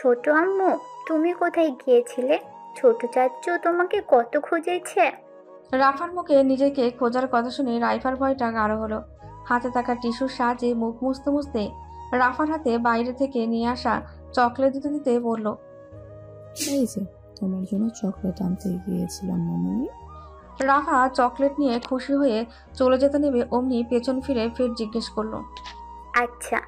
ছোট আম্মু, তুমি কোথায় গিয়েছিলে? ছোট চাচু তোমাকে কত খুঁজেছে। রাফার মুখে নিজেকে খোঁজার কথা শুনে রাইফার ভয়টা গাঢ় হলো। হাতে থাকা টিস্যুর সাহায্যে মুখ মুছতে মুছতে রাফার হাতে বাইরে থেকে নিয়ে আসা চকলেট দিতে দিতে বলল, এই যে তোমার জন্য চকলেট আনতে গিয়েছিলাম মামুনি। রাফা চকলেট নিয়ে খুশি হয়ে চলে যেতে নেবে অমনি পেছন ফিরে ফের জিজ্ঞেস করলো, আচ্ছা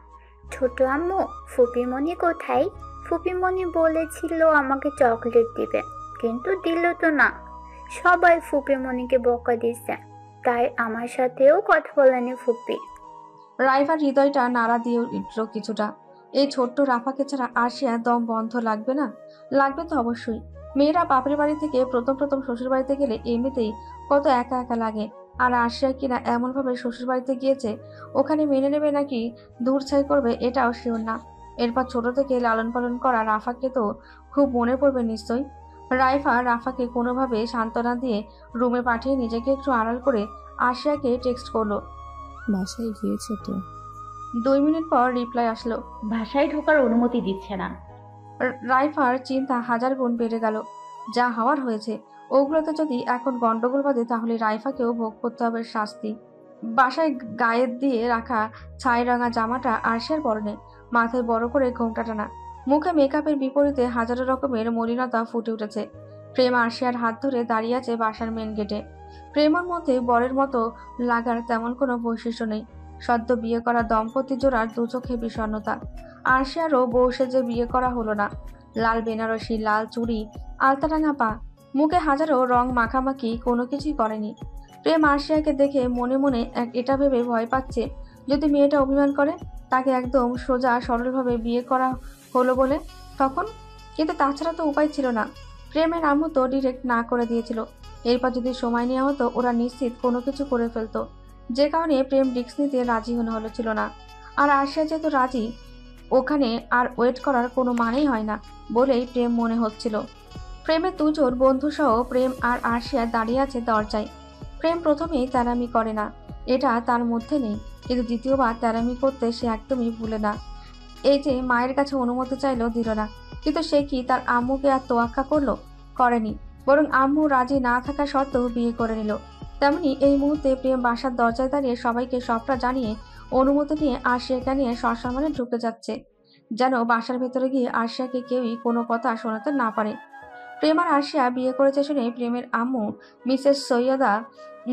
ছোট আম্মু, ফুপিমণি কোথায়? ফুপিমণি বলেছিল আমাকে চকলেট দিবে, কিন্তু দিল তো না। সবাই ফুপিমণিকে বকা দিচ্ছে, তাই আমার সাথেও কথা বলেনি ফুপি। রাইফার হৃদয়টা নাড়া দিয়ে উঠল কিছুটা। এই ছোট্ট রাফাকে ছাড়া আসিয়া দম বন্ধ লাগবে না? লাগবে তো অবশ্যই। মেয়েরা বাপের বাড়ি থেকে প্রথম প্রথম শ্বশুর বাড়িতে গেলে এমনিতেই কত একা একা লাগে। আর আসিয়া কিনা এমন ভাবে শ্বশুর বাড়িতে গিয়েছে, ওখানে মেনে নেবে নাকি দূরছাই করবে এটাও শিওর না। এরপর ছোট থেকে লালন পালন করা রাফাকে তো খুব মনে পড়বে নিশ্চয়ই। রাফাকে কোনোভাবে সান্ত্বনা দিয়ে রুমে পাঠিয়ে নিজেকে একটু আড়াল করে আসিয়াকে টেক্সট করলো। বাসায় গিয়েছে তো? 2 মিনিট পর রিপ্লাই আসলো, ভাষায় ঢোকার অনুমতি দিচ্ছে না। রাইফার চিন্তা হাজার গুণ বেড়ে গেল। যা হওয়ার হয়েছে, ওগুলোতে যদি এখন গন্ডগোল বাঁধে তাহলে রাইফাকেও ভোগ করতে হবে শাস্তি। বাসায় গায়ে দিয়ে রাখা ছাই রঙা জামাটা আরশিয়ার পরনে, মাথায় বড় করে ঘোমটা টানা, মুখে মেকআপের বিপরীতে হাজারো রকমের মলিনতা ফুটে উঠেছে। প্রেম আরশিয়ার হাত ধরে দাঁড়িয়ে আছে বাসার মেন গেটে। প্রেমের মধ্যে বরের মতো লাগার তেমন কোনো বৈশিষ্ট্য নেই। সদ্য বিয়ে করা দম্পতি জোড়ার দুচোখে বিষণ্ণতা। আরশিয়ারও বউ সেজে বিয়ে করা হলো না। লাল বেনারসি, লাল চুড়ি, আলতারাঙা পা, মুখে হাজারো রং মাখামাখি, কোনো কিছুই করেনি। প্রেম আরশিয়াকে দেখে মনে মনে এটা ভেবে ভয় পাচ্ছে, যদি মেয়েটা অভিমান করে, তাকে একদম সোজা সরলভাবে বিয়ে করা হলো বলে তখন। কিন্তু তাছাড়া তো উপায় ছিল না। প্রেমের আম্মু তো ডিরেক্ট না করে দিয়েছিল। এরপর যদি সময় নেওয়া হতো, ওরা নিশ্চিত কোনো কিছু করে ফেলতো। যে কারণে প্রেম রিস্ক নিতে রাজি হলো না। আর আরশিয়া যেহেতু রাজি, ওখানে আর ওয়েট করার কোনো মানেই হয় না বলেই প্রেম মনে হচ্ছিল। প্রেমের দুজন বন্ধু সহ প্রেম আর আরশিয়া দাঁড়িয়ে আছে দরজায়। প্রেম প্রথমেই তেরামি করে না, এটা তার মধ্যে নেই, কিন্তু দ্বিতীয়বার তেরামি করতে সে একদমই ভুলে না। এই যে মায়ের কাছে অনুমতি চাইলো, দিল না, কিন্তু সে কি তার আম্মুকে আর তোয়াক্কা করলো? করেনি, বরং আম্মু রাজি না থাকা সত্ত্বেও বিয়ে করে নিল। তেমনি এই মুহূর্তে প্রেম বাসার দরজায় দাঁড়িয়ে সবাইকে সবটা জানিয়ে অনুমতি নিয়ে আরশিয়াকে নিয়ে সসম্মানে ঢুকে যাচ্ছে, যেন বাসার ভেতরে গিয়ে আরশিয়াকে কেউই কোনো কথা শোনাতে না পারে। প্রেম আর আরশিয়া বিয়ে করেছে শুনে প্রেমের আম্মু মিসেস সৈয়দা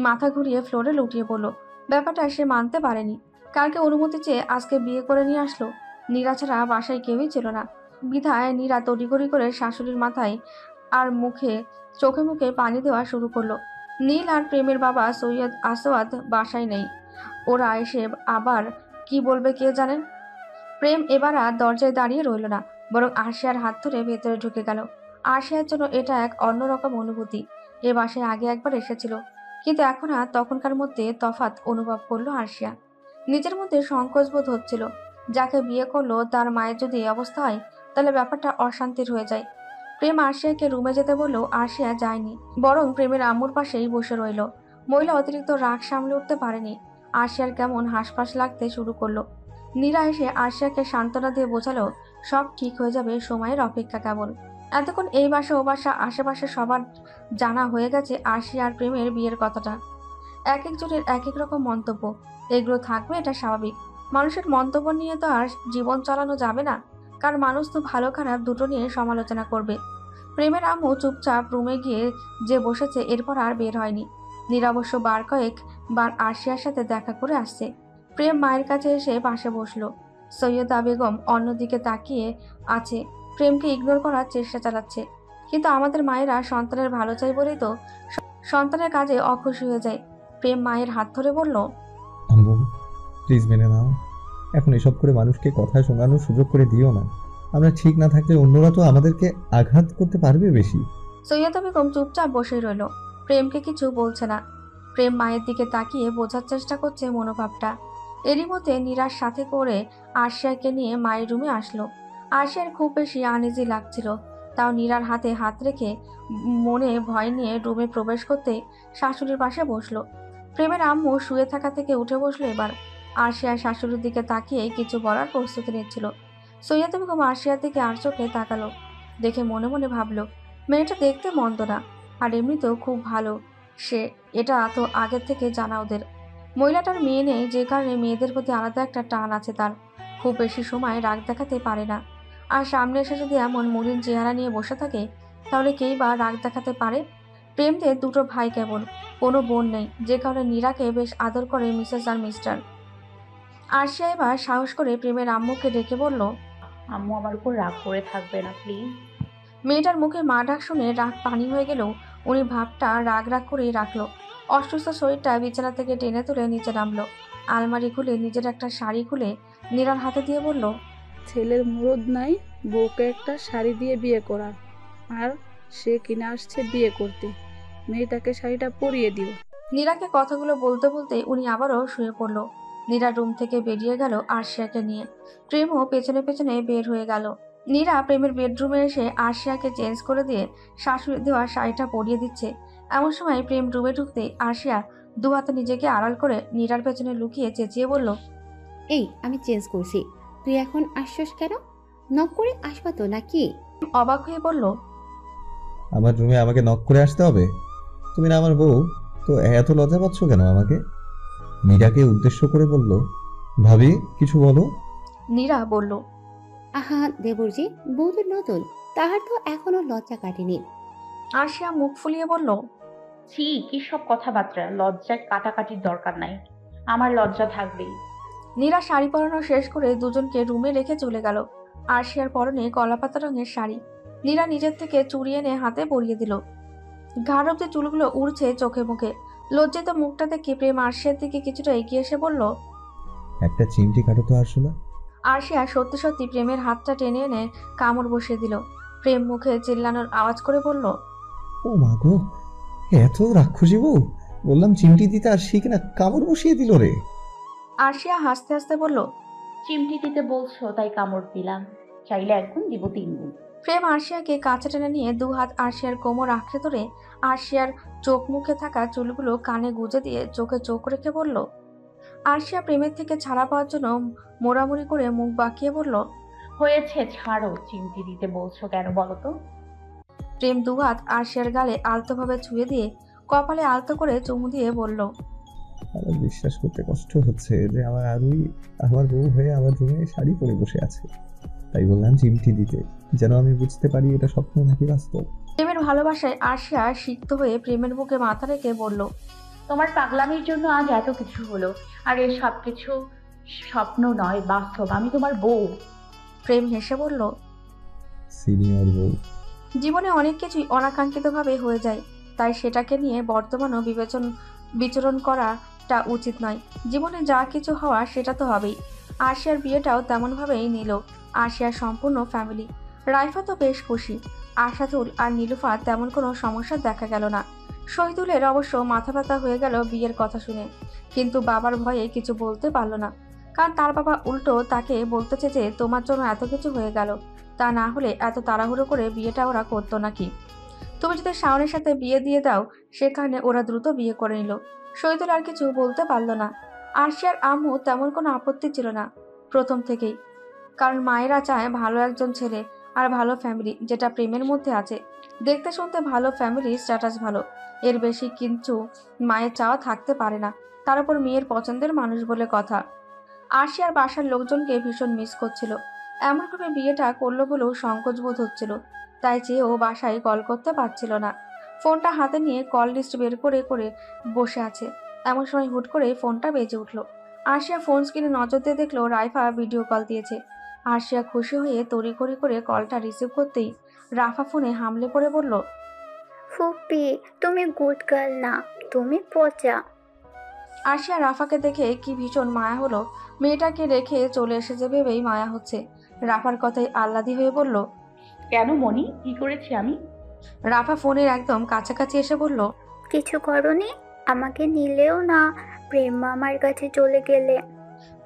মাথা ঘুরিয়ে ফ্লোরে লুটিয়ে পড়ল। ব্যাপারটা সে মানতে পারেনি। কালকে অনুমতি চেয়ে আজকে বিয়ে করে নিয়ে আসলো। নীরা ছাড়া বাসায় কেউই ছিল না, বিধায় নীরা তড়িঘড়ি করে শাশুড়ির মাথায় আর চোখে মুখে পানি দেওয়া শুরু করলো। নীল আর প্রেমের বাবা সৈয়দ আসওয়াদ বাসায় নেই। ওরা এসে আবার কি বলবে কে জানেন। প্রেম এবার আর দরজায় দাঁড়িয়ে রইল না, বরং আরশিয়ার হাত ধরে ভেতরে ঢুকে গেল। আরশিয়ার জন্য এটা এক অন্যরকম অনুভূতি। এ বাসায় আগে একবার এসেছিল, কিন্তু এখন আর তখনকার মধ্যে তফাৎ অনুভব করলো আরশিয়া। নিজের মধ্যে সংকোচ বোধ হচ্ছিল। যাকে বিয়ে করলো তার মায়ের যদি এই অবস্থা হয়, তাহলে ব্যাপারটা অশান্তির হয়ে যায়। প্রেম আরশিয়াকে রুমে যেতে বললেও আরশিয়া যায়নি, বরং প্রেমের আম্মুর পাশেই বসে রইল। মহিলা অতিরিক্ত রাগ সামলে উঠতে পারেনি। আরশিয়ার কেমন হাঁসফাঁস লাগতে শুরু করলো। নীরা এসে আরশিয়াকে সান্ত্বনা দিয়ে বোঝালো, সব ঠিক হয়ে যাবে, সময়ের অপেক্ষা কেবল। এতক্ষণ এই বাসা ও বাসা আশেপাশে সবার জানা হয়ে গেছে আরশিয়া আর প্রেমের বিয়ের কথাটা। এক একজনের এক এক রকম মন্তব্য, এগুলো থাকবে, এটা স্বাভাবিক। মানুষের মন্তব্য নিয়ে তো আর জীবন চালানো যাবে না, কারণ মানুষ তো ভালো খারাপ দুটো নিয়ে সমালোচনা করবে। প্রেমের আম্মু চুপচাপ রুমে গিয়ে যে বসেছে, এরপর আর বের হয়নি। নীরা অবশ্য বার কয়েক বার আরশিয়ার সাথে দেখা করে আসছে। প্রেম মায়ের কাছে এসে পাশে বসলো। সৈয়দা বেগম অন্যদিকে তাকিয়ে আছে, প্রেমকে ইগনোর করার চেষ্টা চালাচ্ছে। কিন্তু আমাদের মায়েরা সন্তানের ভালো চাই বলেই তো সন্তানের কাজে অখুশি হয়ে যায়। প্রেম মায়ের হাত ধরে বলল, আম্মু প্লিজ মেনে নাও, এখন এসব করে মানুষকে কথা শোনানোর সুযোগ করে দিও না। আমরা ঠিক না থাকলে অন্যরা তো আমাদেরকে আঘাত করতে পারবে বেশি। সৈয়দা বেগম চুপচাপ বসেই রইল, প্রেমকে কিছু বলছে না। প্রেম মায়ের দিকে তাকিয়ে বোঝার চেষ্টা করছে মনোভাবটা। এরই মধ্যে নীরার সাথে করে আরশিয়াকে নিয়ে মায়ের রুমে আসলো। আরশিয়ার খুব বেশি আনইজি লাগছিল, তাও নীরার হাতে হাত রেখে মনে ভয় নিয়ে রুমে প্রবেশ করতে শাশুড়ির পাশে বসলো। প্রেমের আম্মু শুয়ে থাকা থেকে উঠে বসলো এবার। আরশিয়া শাশুড়ির দিকে তাকিয়ে কিছু বলার প্রস্তুতি নিচ্ছিল। সৈয়দ বেগম আরশিয়ার দিকে আর চোখে তাকালো। দেখে মনে মনে ভাবলো, মেয়েটা দেখতে মন্দ না, আর এমনিতেও খুব ভালো সে। এটা তো আগের থেকে জানা ওদের। মহিলাটার মেয়ে নেই, যে কারণে মেয়েদের প্রতি আলাদা একটা টান আছে তার। খুব বেশি সময় রাগ দেখাতে পারে না। আর সামনে এসে যদি এমন মলিন চেহারা নিয়ে বসে থাকে, তাহলে কেই বা রাগ দেখাতে পারে? প্রেমদের দুটো ভাই কেবল, কোনো বোন নেই, যে কারণে নীরাকে বেশ আদর করে মিসেস আর মিস্টার। আরশিয়া এবার সাহস করে প্রেমের আম্মুকে ডেকে বলল। আম্মু আমার উপর রাগ করে থাকবে না প্লিজ। মেয়েটার মুখে মা ডাক শুনে রাগ পানি হয়ে গেলেও উনি ভাবটা রাগ রাগ করেই রাখলো। অসুস্থ শরীরটা বিছানা থেকে টেনে তুলে নিচে নামলো। আলমারি খুলে নিজের একটা শাড়ি খুলে নীরার হাতে দিয়ে বলল, ছেলের মুরদ নাই বউকে একটা শাড়ি দিয়ে বিয়ে করার, আর সে কিনা আসছে বিয়ে করতে। মেয়েটাকে শাড়িটা পরিয়ে দিও। নীরাকে কথাগুলো বলতে বলতে উনি আবারও শুয়ে পড়ল। নীরা রুম থেকে বেরিয়ে গেল আরশিয়াকে নিয়ে। প্রেমও পেছনে পেছনে বের হয়ে গেল। নীরা প্রেমের বেডরুমে এসে আরশিয়াকে চেঞ্জ করে দিয়ে শাশুড়ি দেওয়া শাড়িটা পরিয়ে দিচ্ছে। এমন সময় প্রেম রুমে ঢুকতেই আরশিয়া দু হাতে নিজেকে আড়াল করে নীরার পেছনে লুকিয়ে চেঁচিয়ে বলল, এই আমি চেঞ্জ করছি, তুই এখন আসছস কেন? নক করে আসবা তো নাকি? অবাক হয়ে বলল, আমার রুমে আমাকে নক করে আসতে হবে? তুমি না আমার বউ, তো এত লজ্জা পাচ্ছ কেন আমাকে? মীরাকে উদ্দেশ্য করে বলল, ভাবি কিছু বলো। নীরা বলল, আহা দেবরজি, বউ তো নতুন, তাহার তো এখনো লজ্জা কাটেনি। আরশিয়া মুখ ফুলিয়ে বলল, ছি, কি সব কথাবার্তা! লজ্জায় কাটাকাটির দরকার নাই, আমার লজ্জা থাকবেই। নীরা শাড়ি পরানো শেষ করে দুজনকে রুমে রেখে চলে গেল। আরশিয়ার পরনে কলাপাতা রঙের শাড়ি। নীরা নিজের থেকে চুড়ি এনে হাতে পরিয়ে দিল। ঘাড় অব্দি চুলগুলো উড়ছে চোখে মুখে। লজ্জিত মুখটা দেখে প্রেম আরশিয়ার দিকে কিছুটা এগিয়ে এসে বলল। একটা চিমটি কাটো তো আরশোলা। আরশিয়া সত্যি সত্যি প্রেমের হাতটা টেনে এনে কামড় বসিয়ে দিল। প্রেম মুখে চিল্লানোর আওয়াজ করে বলল, ও মা গো, এত রাক্ষসী বউ! বললাম চিমটি দিতে, আর সে কিনা কামড় বসিয়ে দিল রে। আরশিয়া হাসতে হাসতে বলল, চিমটি দিতে বলছো তাই কামড় দিলাম, চাইলে 1 গুণ দিব 3 গুণ। প্রেম আরশিয়াকে কাছে টেনে নিয়ে দু হাত আরশিয়ার কোমর আঁকড়ে ধরে আরশিয়ার চোখ মুখে থাকা চুলগুলো কানে গুজে দিয়ে চোখে চোখ রেখে বলল। আরশিয়া প্রেমের থেকে ছাড়া পাওয়ার জন্য মোড়ামুড়ি করে মুখ বাঁকিয়ে বলল, হয়েছে, ছাড়ো। চিমটি দিতে বলছো কেন বলো তো? প্রেম দু হাত আরশিয়ার গালে আলতোভাবে ছুঁয়ে দিয়ে কপালে আলতো করে চুমু দিয়ে বলল, আমার বিশ্বাস করতে কষ্ট হচ্ছে যে আমার আরুই আমার বউ হয়ে আমার রুমে শাড়ি পরে বসে আছে। তাই বললাম চিমটি দিতে, যেন আমি বুঝতে পারি এটা স্বপ্ন নাকি বাস্তব। প্রেমের ভালোবাসায় আরশিয়া সিক্ত হয়ে প্রেমের বুকে মাথা রেখে বলল, তোমার পাগলামির জন্য আজ এত কিছু হলো, আর এর সব কিছু স্বপ্ন নয়, বাস্তব। আমি তোমার বউ। প্রেম হেসে বলল, সিনিয়র বউ। জীবনে অনেক কিছুই অনাকাঙ্ক্ষিতভাবে হয়ে যায়, তাই সেটাকে নিয়ে বর্তমানও বিচরণ করাটা উচিত নয়। জীবনে যা কিছু হওয়া সেটা তো হবেই। আরশিয়ার বিয়েটাও তেমনভাবেই নিল আরশিয়ার সম্পূর্ণ ফ্যামিলি। রাইফা তো বেশ খুশি। আশাতুল আর নীলুফার তেমন কোনো সমস্যা দেখা গেল না। শহীদুলের অবশ্য মাথা ব্যথা হয়ে গেল বিয়ের কথা শুনে, কিন্তু বাবার ভয়ে কিছু বলতে পারল না। কারণ তার বাবা উল্টো তাকে বলতে চেয়েছে, তোমার জন্য এত কিছু হয়ে গেল, তা না হলে এত তাড়াহুড়ো করে বিয়েটা ওরা করতো নাকি? তুমি যদি শাওনের সাথে বিয়ে দিয়ে দাও, সেখানে ওরা দ্রুত বিয়ে করে নিল। শহীদুল আর কিছু বলতে পারল না। আরশিয়ার আম্মু তেমন কোনো আপত্তি ছিল না প্রথম থেকেই, কারণ মায়েরা চায় ভালো একজন ছেলে আর ভালো ফ্যামিলি, যেটা প্রেমের মধ্যে আছে। দেখতে শুনতে ভালো ফ্যামিলি, স্ট্যাটাস ভালো, এর বেশি কিন্তু মায়ের চাওয়া থাকতে পারে না। তার উপর মেয়ের পছন্দের মানুষ বলে কথা। আরশিয়ার বাসার লোকজনকে ভীষণ মিস করছিল। এমনভাবে বিয়েটা করলো বলেও সংকোচ বোধ হচ্ছিল, তাই চেয়েও বাসায় কল করতে পারছিল না। ফোনটা হাতে নিয়ে কল লিস্ট বের করে করে বসে আছে। এমন সময় হুট করে ফোনটা বেজে উঠল। আরশিয়া ফোন স্ক্রিনে নজর দিয়ে দেখলো রাইফা ভিডিও কল দিয়েছে। আরশিয়া খুশি হয়ে তড়িঘড়ি করে কলটা রিসিভ করতেই রাফা ফোনে হামলে পড়ে বলল, ফুপি, তুমি গুড গার্ল না, তুমি পচা। আরশিয়া রাফাকে দেখে কি ভীষণ মায়া হলো। মেয়েটাকে রেখে চলে এসেছে ভেবেই মায়া হচ্ছে। রাফার কথায় আহ্লাদি হয়ে বলল, কেন মনি, কি করেছি আমি? রাফা ফোনের একদম কাছাকাছি এসে বলল, কিছু করনি? আমাকে নিলেও না, প্রেম মামার কাছে চলে গেলে।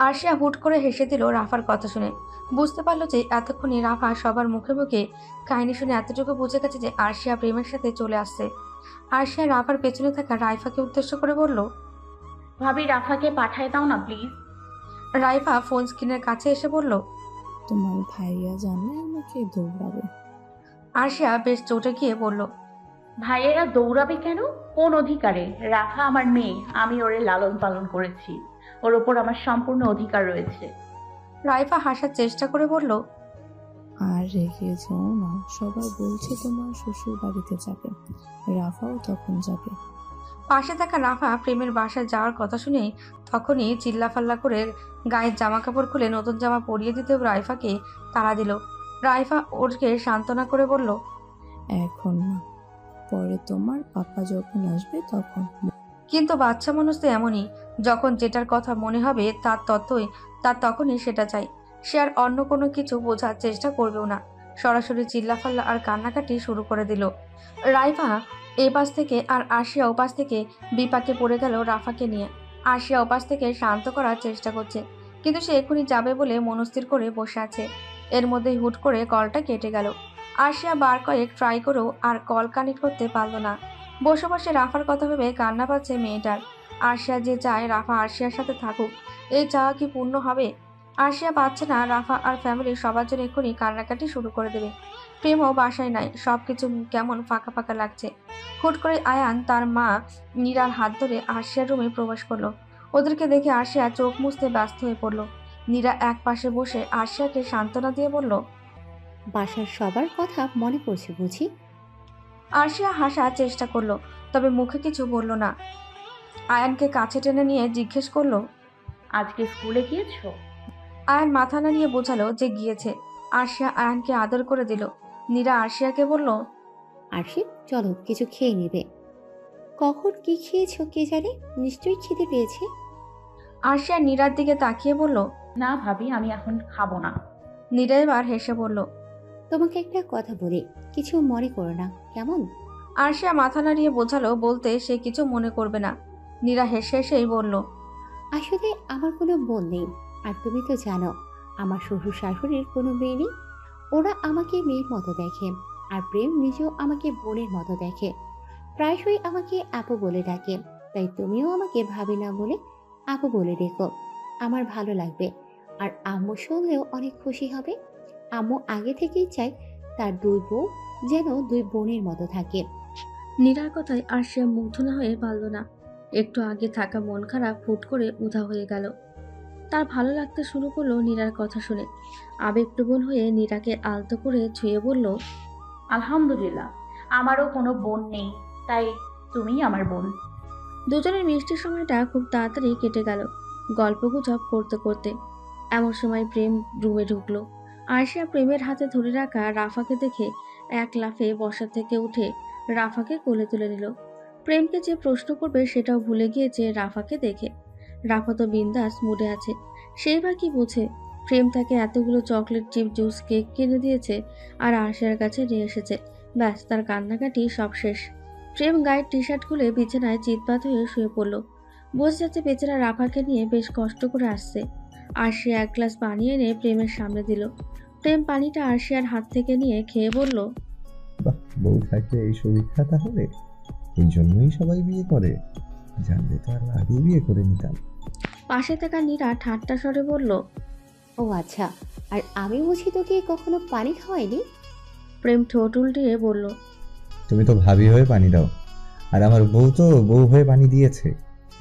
আরশিয়া হুট করে হেসে দিল রাফার কথা শুনে। বুঝতে পারলো যে এতক্ষণই রাফা সবার মুখে মুখে কাহিনী শুনে এতটুকু বুঝে গেছে যে আরশিয়া প্রেমের সাথে চলে আসছে। আরশিয়া রাফার পেছনে থাকা রাইফাকে উদ্দেশ্য করে বলল, ভাবি রাফাকে পাঠায় দাও না প্লিজ। রাইফা ফোন স্ক্রিনের কাছে এসে বলল, তোমার ভাইয়া জানলে আমাকে দৌড়াবে। আরশিয়া বেশ চটে গিয়ে বলল, ভাইয়েরা দৌড়াবে কেন? কোন অধিকারে? রাফা আমার মেয়ে, আমি ওরে লালন পালন করেছি, ওর ওপর আমার সম্পূর্ণ অধিকার রয়েছে। রাইফা হাসার চেষ্টা করে বলল, আর রেখে যাও না, সবাই বলছে তোমার শ্বশুর বাড়িতে যাবে, রাফাও তখন যাবে। পাশে থাকা রাফা প্রেমের বাসায় যাওয়ার কথা শুনে তখনই চিল্লাফাল্লা করে গায়ের জামা কাপড় খুলে নতুন জামা পরিয়ে দিতে রাইফাকে তাড়া দিল। রাইফা ওরকে সান্ত্বনা করে বলল, এখন না, পরে তোমার পাপা যখন আসবে তখন। কিন্তু বাচ্চা মানুষ তো এমনই, যখন যেটার কথা মনে হবে তার তখনই সেটা চাই। সে আর অন্য কোনো কিছু বোঝার চেষ্টা করবেও না, সরাসরি চিল্লাফাল্লা আর কান্নাকাটি শুরু করে দিল। রাইফা এই পাশ থেকে আর আরশিয়া ওপাশ থেকে বিপাকে পড়ে গেল রাফাকে নিয়ে। আরশিয়া ওপাশ থেকে শান্ত করার চেষ্টা করছে, কিন্তু সে এখনই যাবে বলে মনস্থির করে বসে আছে। এর মধ্যেই হুট করে কলটা কেটে গেল। আরশিয়া বার কয়েক ট্রাই করেও আর কল কানেক্ট করতে পারল না। বসে বসে রাফার কথা ভেবে কান্না পাচ্ছে মেয়েটার। আরশিয়া যে চায় রাফা আরশিয়ার সাথে থাকুক, এই চাওয়া কি পূর্ণ হবে? আরশিয়া পাচ্ছে না, রাফা আর ফ্যামিলির সবার জন্য এক্ষুনি কান্নাকাটি শুরু করে দেবে। প্রেমও বাসায় নাই, সবকিছু কেমন ফাঁকা ফাঁকা লাগছে। হুট করে আয়ান তার মা নীরার হাত ধরে আরশিয়ার রুমে প্রবেশ করলো। ওদেরকে দেখে আরশিয়া চোখ মুছতে ব্যস্ত হয়ে পড়ল। নীরা এক পাশে বসে আরশিয়াকে সান্ত্বনা দিয়ে বলল, বাসার সবার কথা মনে পড়ছে বুঝি? আরশিয়া হাসার চেষ্টা করলো, তবে মুখে কিছু বলল না। আয়ানকে কাছে টেনে নিয়ে জিজ্ঞেস করলো, আজকে স্কুলে গিয়েছো? আয়ান মাথা নাড়িয়ে বোঝালো যে গিয়েছে। আরশিয়া আয়ানকে আদর করে দিল। নীরা আরশিয়াকে বলল, আরশি, চলো কিছু খেয়ে নেবে। কখন কি খেয়েছো কে জানে, নিশ্চয়ই খিদে পেয়েছে। আরশিয়া নীরার দিকে তাকিয়ে বলল, না ভাবি, আমি এখন খাবো না। নীরা এবার হেসে বলল। তোমাকে একটা কথা বলি, কিছু মনে করো না কেমন? আরশিয়া মাথা নাড়িয়ে বোঝালো বলতে সে কিছু মনে করবে না। নীরা হেসে হেসেই বলল, আসলে আমার কোনো বোন নেই, আর তুমি তো জানো আমার শ্বশুর শাশুড়ির কোনো মেয়ে নেই। ওরা আমাকে মেয়ের মতো দেখে, আর প্রেম নিজেও আমাকে বোনের মতো দেখে। প্রায়শই আমাকে আপু বলে ডাকে, তাই তুমিও আমাকে ভাবি না বলে আপু বলে ডেকো। আমার ভালো লাগবে, আর আম্মু শুনলেও অনেক খুশি হবে। আম্মু আগে থেকেই চাই তার দুই বউ যেন দুই বোনের মতো থাকে। নীরার কথায় আরশিয়া মুগ্ধ না হয়ে পারল না। একটু আগে থাকা মন খারাপ হুট করে উধাও হয়ে গেল। তার ভালো লাগতে শুরু করলো নীরার কথা শুনে। আবেগপ্রবণ হয়ে নীরাকে আলতো করে ছুঁয়ে বলল, আলহামদুলিল্লাহ, আমারও কোনো বোন নেই, তাই তুমিই আমার বোন। দুজনের মিষ্টি সময়টা খুব তাড়াতাড়ি কেটে গেল গল্পগুজব করতে করতে। এমন সময় প্রেম রুমে ঢুকলো। আরশিয়া প্রেমের হাতে ধরে রাখা রাফাকে দেখে এক লাফে বসা থেকে উঠে রাফাকে কোলে তুলে নিল। প্রেমকে যে প্রশ্ন করবে সেটাও ভুলে গিয়েছে রাফাকে দেখে। রাফা তো বিন্দাস মুডে আছে, সেই বা কি বোঝে। প্রেম তাকে এতগুলো চকলেট, চিপ, জুস, কেক কিনে দিয়েছে আর আরশিয়ার কাছে নিয়ে এসেছে। ব্যাস, তার কান্নাকাটি সব শেষ। প্রেম গায়ের টি শার্ট খুলে বিছানায় চিৎপাত হয়ে শুয়ে পড়ল। বোঝা যাচ্ছে বেচারা রাফাকে নিয়ে বেশ কষ্ট করে আসছে। আরশিয়া এক গ্লাস পানি এনে প্রেমের সামনে দিল। প্রেম পানিটা আরশিয়ার হাত থেকে নিয়ে খেয়ে বলল, বাহ, বউ থাকলে এই সুবিধা তাহলে। এই জন্যই সবাই বিয়ে করে, জানলে তো আর আগে বিয়ে করে নিতাম। পাশে থাকা নীরা ঠাট্টা স্বরে বলল, ও আচ্ছা, আর আমি বুঝি তোকে কখনো পানি খাওয়াইনি? প্রেম ঠোঁট উল্টিয়ে বলল, তুমি তো ভাবি হয়ে পানি দাও, আর আমার বউ তো বউ হয়ে পানি দিয়েছে,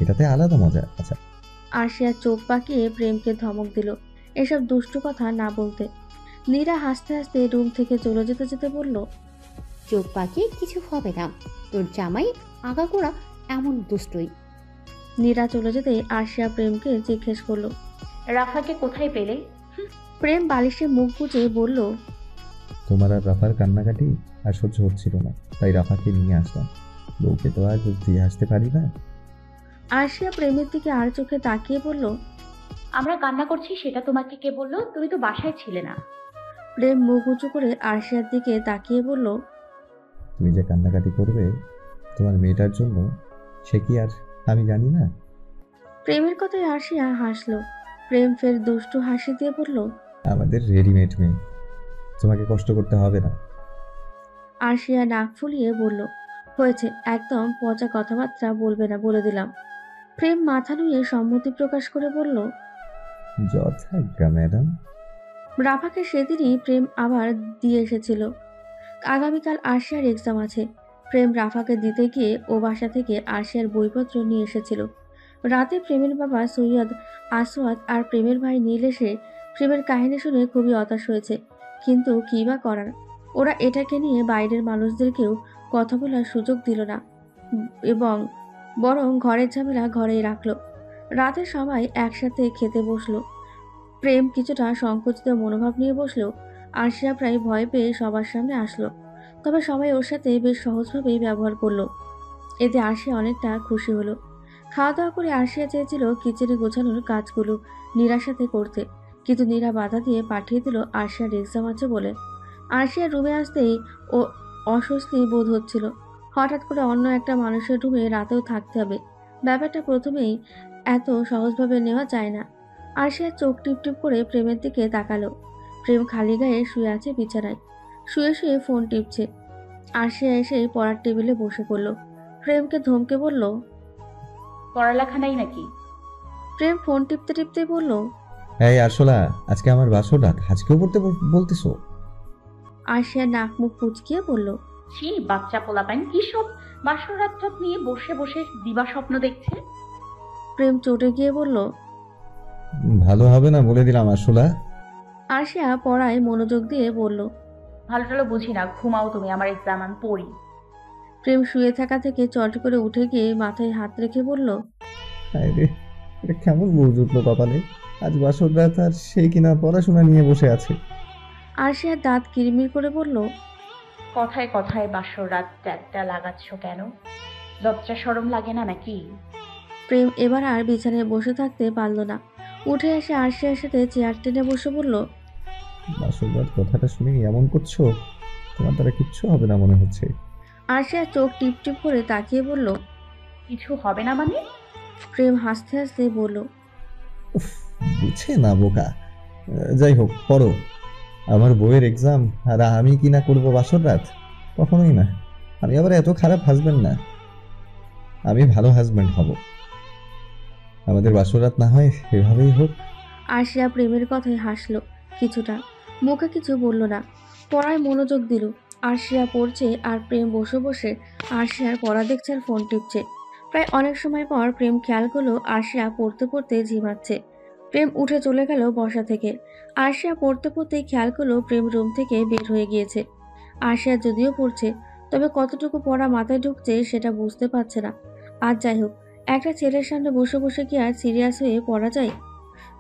এটাতে আলাদা মজা। আচ্ছা। আরশিয়া চোখ পাকিয়ে প্রেমকে ধমক দিল এসব দুষ্টু কথা না বলতে। নীরা হাসতে হাসতে রুম থেকে চলে যেতে যেতে বলল, চোখ পাকিয়ে কিছু হবে না, তোর জামাই আগাগোড়া এমন দুষ্টই। নীরা চলে যেতেই আরশিয়া প্রেমকে জিজ্ঞেস করলো, রাফাকে কোথায় পেলে? প্রেম বালিশে মুখ গুজে বলল, তোমার আর রাফার কান্নাকাটি আর সহ্য হচ্ছিল না, তাই রাফাকে নিয়ে আসলাম। বউকে তো আর দিয়ে আসতে পারি না। আরশিয়া প্রেমের দিকে আর চোখে তাকিয়ে বলল, আমরা কান্না করছি সেটা তোমাকে কে বললো? তুমি তো বাসায় ছিলে না। প্রেম মুখ উঁচু করে আরশিয়ার দিকে তাকিয়ে বলল, তুমি যে কান্নাকাটি করবে তোমার মেয়েটার জন্য, সে কি আর আমি জানি না? প্রেমের কথায় আরশিয়া হাসলো। প্রেম ফের দুষ্টু হাসি দিয়ে বলল, আমাদের রেডিমেড মেয়ে, তোমাকে কষ্ট করতে হবে না। আরশিয়া নাক ফুলিয়ে বলল, হয়েছে, একদম পচা কথাবার্তা বলবে না বলে দিলাম। প্রেম মাথা নুয়ে সম্মতি প্রকাশ করে বলল, যথাজ্ঞা ম্যাডাম। রাফাকে সেদিনই প্রেম আবার দিয়ে এসেছিল। আগামীকাল আরশিয়ার এক্সাম আছে। প্রেম রাফাকে দিতে গিয়ে ও বাসা থেকে আরশিয়ার বইপত্র নিয়ে এসেছিল। রাতে প্রেমের বাবা সৈয়দ আসওয়াদ আর প্রেমের ভাই নীল এসে প্রেমের কাহিনী শুনে খুবই হতাশ হয়েছে। কিন্তু কী বা করার, ওরা এটাকে নিয়ে বাইরের মানুষদেরকেও কথা বলার সুযোগ দিল না এবং বরং ঘরের ঝামেলা ঘরেই রাখলো। রাতে সবাই একসাথে খেতে বসলো। প্রেম কিছুটা সংকুচিত মনোভাব নিয়ে বসলো। আরশিয়া প্রায় ভয় পেয়ে সবার সামনে আসলো। তবে সবাই ওর সাথে বেশ সহজভাবেই ব্যবহার করলো। এতে আরশিয়া অনেকটা খুশি হলো। খাওয়া দাওয়া করে আরশিয়া চেয়েছিল কিচেনে গোছানোর কাজগুলো নীরার সাথে করতে, কিন্তু নীরা বাধা দিয়ে পাঠিয়ে দিল আরশিয়ার এক্সাম আছে বলে। আরশিয়া রুমে আসতেই ও অস্বস্তি বোধ হচ্ছিল। হঠাৎ করে অন্য একটা মানুষের রুমে রাতেও থাকতে হবে, ব্যাপারটা প্রথমেই এত সহজভাবে নেওয়া যায় না। আরশিয়া চোখ টিপটিপ করে প্রেমের দিকে তাকালো। প্রেম খালি গায়ে শুয়ে আছে বিছানায়, শুয়ে শুয়ে ফোন টিপছে। আরশিয়া এসেই পড়ার টেবিলে বসে পড়ল। প্রেমকে ধমকে বলল, পড়ালেখা নাই নাকি? প্রেম ফোন টিপতে টিপতে বলল, এই আরশোলা, আজকে আমার বাসর রাত, আজকেও পড়তে বলতেছো? আরশিয়া নাক মুখ কুচকিয়ে বলল, ছি, বাচ্চা পোলাপাইন কি সব বাসর রাত নিয়ে বসে বসে দিবা স্বপ্ন দেখছে। প্রেম চটে গিয়ে বলল, ভালো হবে না বলে দিলাম আরশোলা। আরশিয়া পড়ায় মনোযোগ দিয়ে বলল, ভালো টালো বুঝি না, ঘুমাও তুমি, আমার এক্সাম আমি পড়ি। প্রেম শুয়ে থাকা থেকে চট করে উঠে গিয়ে মাথায় হাত রেখে বলল, আরে এটা কেমন বউ জুটলো কপালে, আজ বাসর রাত আর সেই কিনা পড়াশোনা নিয়ে বসে আছে। আরশিয়ার দাঁত কিরমির করে বলল, কথায় কথায় বাসর রাত ট্যাগটা লাগাচ্ছ কেন? লজ্জা শরম লাগে না নাকি? প্রেম এবার আর বিছানায় বসে থাকতে পারল না। উঠে এসে আরশিয়ার সাথে চেয়ার টেনে বসে বলল, বাসর রাত কথাটা শুনে এমন করছো, তোমার দ্বারা কিচ্ছু হবে না মনে হচ্ছে। আরশিয়া চোখ টিপ টিপ করে তাকিয়ে বলল, কিছু হবে না মানে? প্রেম হাসতে হাসতে বলল, উফ, বুঝে না বোকা। যাই হোক, পড়ো। আমার বইয়ের এক্সাম আর আমি কি না করবো বাসর রাত? কখনোই না। আমি আবার এত খারাপ হাজবেন্ড না, আমি ভালো হাজবেন্ড হব। আমাদের বাসর রাত না হয় এভাবেই হোক। আরশিয়া প্রেমের কথায় হাসলো কিছুটা, মুখে কিছু বলল না। পড়ায় মনোযোগ দিল। আরশিয়া পড়ছে আর প্রেম বসে বসে আরশিয়ার পড়া দেখছে আর ফোন টিপছে। প্রায় অনেক সময় পর প্রেম খেয়াল করলো আরশিয়া পড়তে পড়তে ঝিমাচ্ছে। প্রেম উঠে চলে গেল বসা থেকে। আরশিয়া পড়তে পড়তেই খেয়াল করলো প্রেম রুম থেকে বের হয়ে গিয়েছে। আরশিয়া যদিও পড়ছে, তবে কতটুকু পড়া মাথায় ঢুকছে সেটা বুঝতে পারছে না। আর যাই হোক, একটা ছেলের সামনে বসে বসে কি আর সিরিয়াস হয়ে পড়া যায়?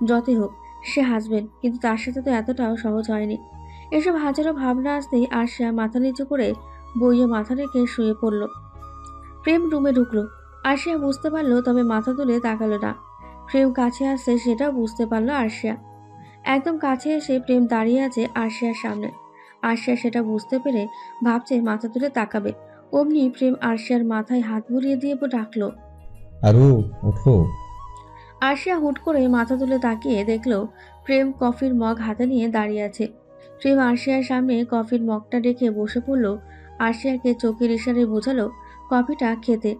যতই হোক, সে হাসবেন্ড, কিন্তু তার সাথে তো এতটাও সহজ হয়নি। এসব হাজারো ভাবনা আসতেই আরশিয়া মাথা নিচু করে বইয়ে মাথা রেখে শুয়ে পড়ল। প্রেম রুমে ঢুকলো। আরশিয়া বুঝতে পারলো, তবে মাথা তুলে তাকালো না। প্রেম কাছে আসছে সেটাও বুঝতে পারলো আরশিয়া। একদম কাছে এসে প্রেম দাঁড়িয়ে আছে আরশিয়ার সামনে। আরশিয়া সেটা বুঝতে পেরে ভাবছে মাথা তুলে তাকাবে, অমনি প্রেম আরশিয়ার মাথায় হাত বুলিয়ে দিয়ে ডাকলো, আরু ওঠো। আরশিয়া হুট করে মাথা তুলে তাকিয়ে দেখলো প্রেম কফির মগ হাতে নিয়ে দাঁড়িয়ে আছে। প্রেম আরশিয়ার সামনে কফির মগটা রেখে বসে পড়ল। আরশিয়াকে চোখের ইশারায় বোঝালো কফিটা খেতে,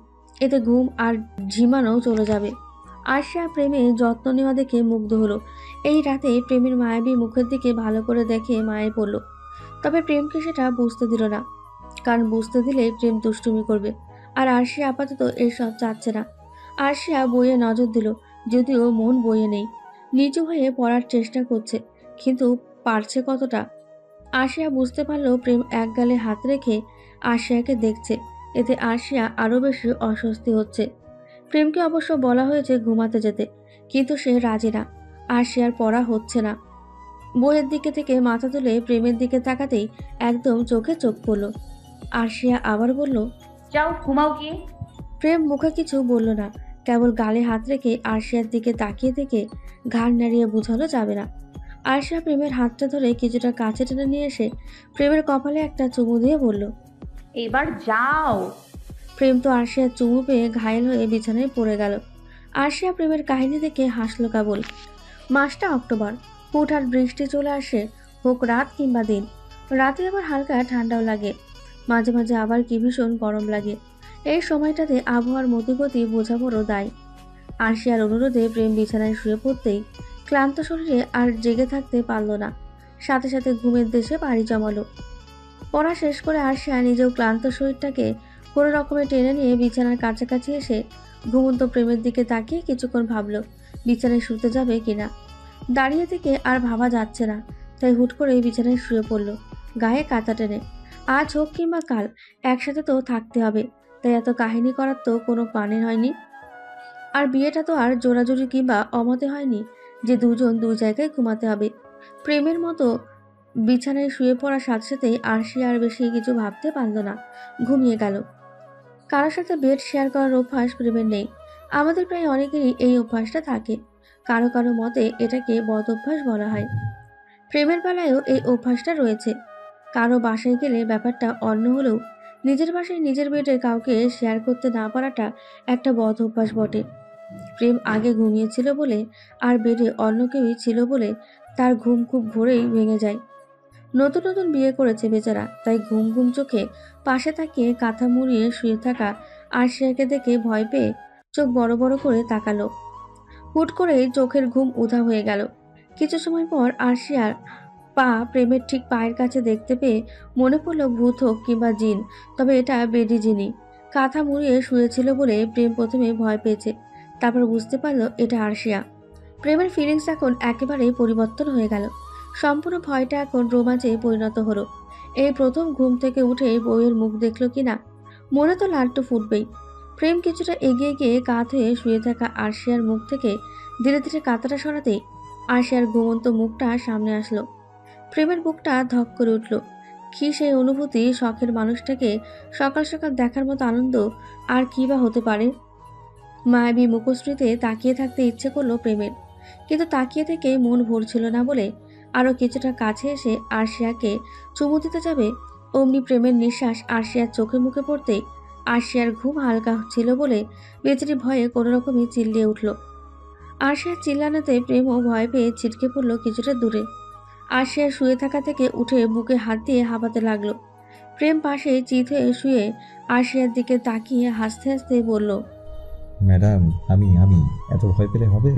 এতে ঘুম আর ঝিমানো চলে যাবে। আরশিয়া প্রেমে যত্ন নেওয়া দেখে মুগ্ধ হলো। এই রাতে প্রেমের মায়াবী মুখের দিকে ভালো করে দেখে মায়ে পড়ল। তবে প্রেমকে সেটা বুঝতে দিল না, কারণ বুঝতে দিলে প্রেম দুষ্টুমি করবে, আর আরশিয়া আপাতত এসব চাচ্ছে না। আরশিয়া বইয়ে নজর দিল, যদিও মন বইয়ে নেই। নিচু হয়ে পড়ার চেষ্টা করছে, কিন্তু পারছে কতটা? আরশিয়া বুঝতে পারলো প্রেম এক গালে হাত রেখে আরশিয়াকে দেখছে। এতে আরশিয়া আরো বেশি অস্বস্তি হচ্ছে। প্রেমকে অবশ্য বলা হয়েছে ঘুমাতে যেতে, কিন্তু সে রাজি না। আরশিয়ার পড়া হচ্ছে না। বইয়ের দিকে থেকে মাথা তুলে প্রেমের দিকে তাকাতেই একদম চোখে চোখ পড়ল। আরশিয়া আবার বলল, যাও ঘুমাও গিয়ে। প্রেম মুখে কিছু বলল না, কেবল গালে হাত রেখে আরশিয়ার দিকে তাকিয়ে থেকে ঘাড় নাড়িয়ে বুঝালো যাবে না। আরশিয়া প্রেমের হাতটা ধরে কিছুটা কাছে টেনে নিয়ে এসে প্রেমের কপালে একটা চুমু দিয়ে বলল, এবার যাও। প্রেম তো আরশিয়ার চুমু পেয়ে ঘায়েল হয়ে বিছানায় পড়ে গেল। আরশিয়া প্রেমের কাহিনী দেখে হাসলো কেবল। মাসটা অক্টোবর, হুটহাট বৃষ্টি চলে আসে, হোক রাত কিংবা দিন। রাতে আবার হালকা ঠান্ডাও লাগে, মাঝে মাঝে আবার কি ভীষণ গরম লাগে। এই সময়টাতে আবহাওয়ার মতিগতি বোঝা বড় দায়। আরশিয়ার অনুরোধে প্রেম বিছানায় শুয়ে পড়তেই ক্লান্ত শরীরে আর জেগে থাকতে পারল না। সাথে সাথে ঘুমের দেশে বাড়ি জমালো। পড়া শেষ করে আরশিয়া নিজেও ক্লান্ত শরীরটাকে কোনো রকমে টেনে নিয়ে বিছানার কাছাকাছি এসে ঘুমন্ত প্রেমের দিকে তাকিয়ে কিছুক্ষণ ভাবলো বিছানায় শুতে যাবে কিনা। দাঁড়িয়ে থেকে আর ভাবা যাচ্ছে না, তাই হুট করে বিছানায় শুয়ে পড়ল গায়ে কাঁথা টেনে। আজ হোক কিংবা কাল একসাথে তো থাকতে হবে, তাই এত কাহিনী করার তো কোনো মানে হয়নি। আর বিয়েটা তো আর জোরাজুরি কিংবা অমতে হয়নি যে দুজন দুই জায়গায় ঘুমাতে হবে। প্রেমের মতো বিছানায় শুয়ে পড়ার সাথে সাথেই আরশি আর বেশি কিছু ভাবতে পারল না, ঘুমিয়ে গেল। কারোর সাথে বেড শেয়ার করার অভ্যাস প্রেমের নেই। আমাদের প্রায় অনেকেরই এই অভ্যাসটা থাকে, কারো কারো মতে এটাকে বদ অভ্যাস বলা হয়। প্রেমের বেলায়ও এই অভ্যাসটা রয়েছে। কারো বাসায় গেলে ব্যাপারটা অন্য হলেও নিজের বাসায় নিজের বেডে কাউকে শেয়ার করতে না পারাটা একটা বদ অভ্যাস বটে। প্রেম আগে ঘুমিয়েছিল বলে আর বেডে অন্য কেউই ছিল বলে তার ঘুম খুব ভোরেই ভেঙে যায়। নতুন নতুন বিয়ে করেছে বেচারা, তাই ঘুম ঘুম চোখে পাশে তাকিয়ে কাঁথা মুড়িয়ে শুয়ে থাকা আরশিয়াকে দেখে ভয় পেয়ে চোখ বড় বড় করে তাকালো। হুট করেই চোখের ঘুম উধাও হয়ে গেল। কিছু সময় পর আরশিয়ার পা প্রেমের ঠিক পায়ের কাছে দেখতে পেয়ে মনে পড়ল ভূত হোক কিংবা জিন, তবে এটা বেডি জিনি। কাঁথা মুড়িয়ে শুয়েছিল বলে প্রেম প্রথমে ভয় পেয়েছে, তারপর বুঝতে পারল এটা আরশিয়া। প্রেমের ফিলিংস এখন একেবারেই পরিবর্তন হয়ে গেল। সম্পূর্ণ ভয়টা এখন রোমাঞ্চে পরিণত হলো। এই প্রথম ঘুম থেকে উঠে বউয়ের মুখ দেখল কিনা, মনে তো লাড্ডু ফুটবেই। প্রেম কিছুটা এগিয়ে গিয়ে কাত হয়ে শুয়ে থাকা আরশিয়ার মুখ থেকে ধীরে ধীরে কাঁথাটা সরাতেই আরশিয়ার ঘুমন্ত মুখটা সামনে আসলো। প্রেমের বুকটা ধক করে উঠল। কি সেই অনুভূতি, শখের মানুষটাকে সকাল সকাল দেখার মতো আনন্দ আর কি বা হতে পারে। মায়াবী মুখশ্রীতে তাকিয়ে থাকতে ইচ্ছে করলো প্রেমের, কিন্তু তাকিয়ে থেকে মন ভরছিল না বলে আরো কিছুটা কাছে এসে আরশিয়াকে চুমু দিতে যাবে, অমনি প্রেমের নিঃশ্বাস আরশিয়ার চোখে মুখে পড়তেই আরশিয়ার ঘুম হালকা ছিল বলে বেচারি ভয়ে কোনো রকমই চিল্লিয়ে উঠল। আরশিয়ার চিল্লানোতে প্রেমও ভয় পেয়ে ছিটকে পড়ল কিছুটা দূরে। আরশিয়া শুয়ে থাকা থেকে উঠে বুকে হাত দিয়ে হাঁপাতে লাগলো। প্রেম পাশে চিত হয়ে শুয়ে আরশিয়ার দিকে তাকিয়ে হাসতে হাসতে বলল, ম্যাডাম, আমি এত ভয় পেলে হবে?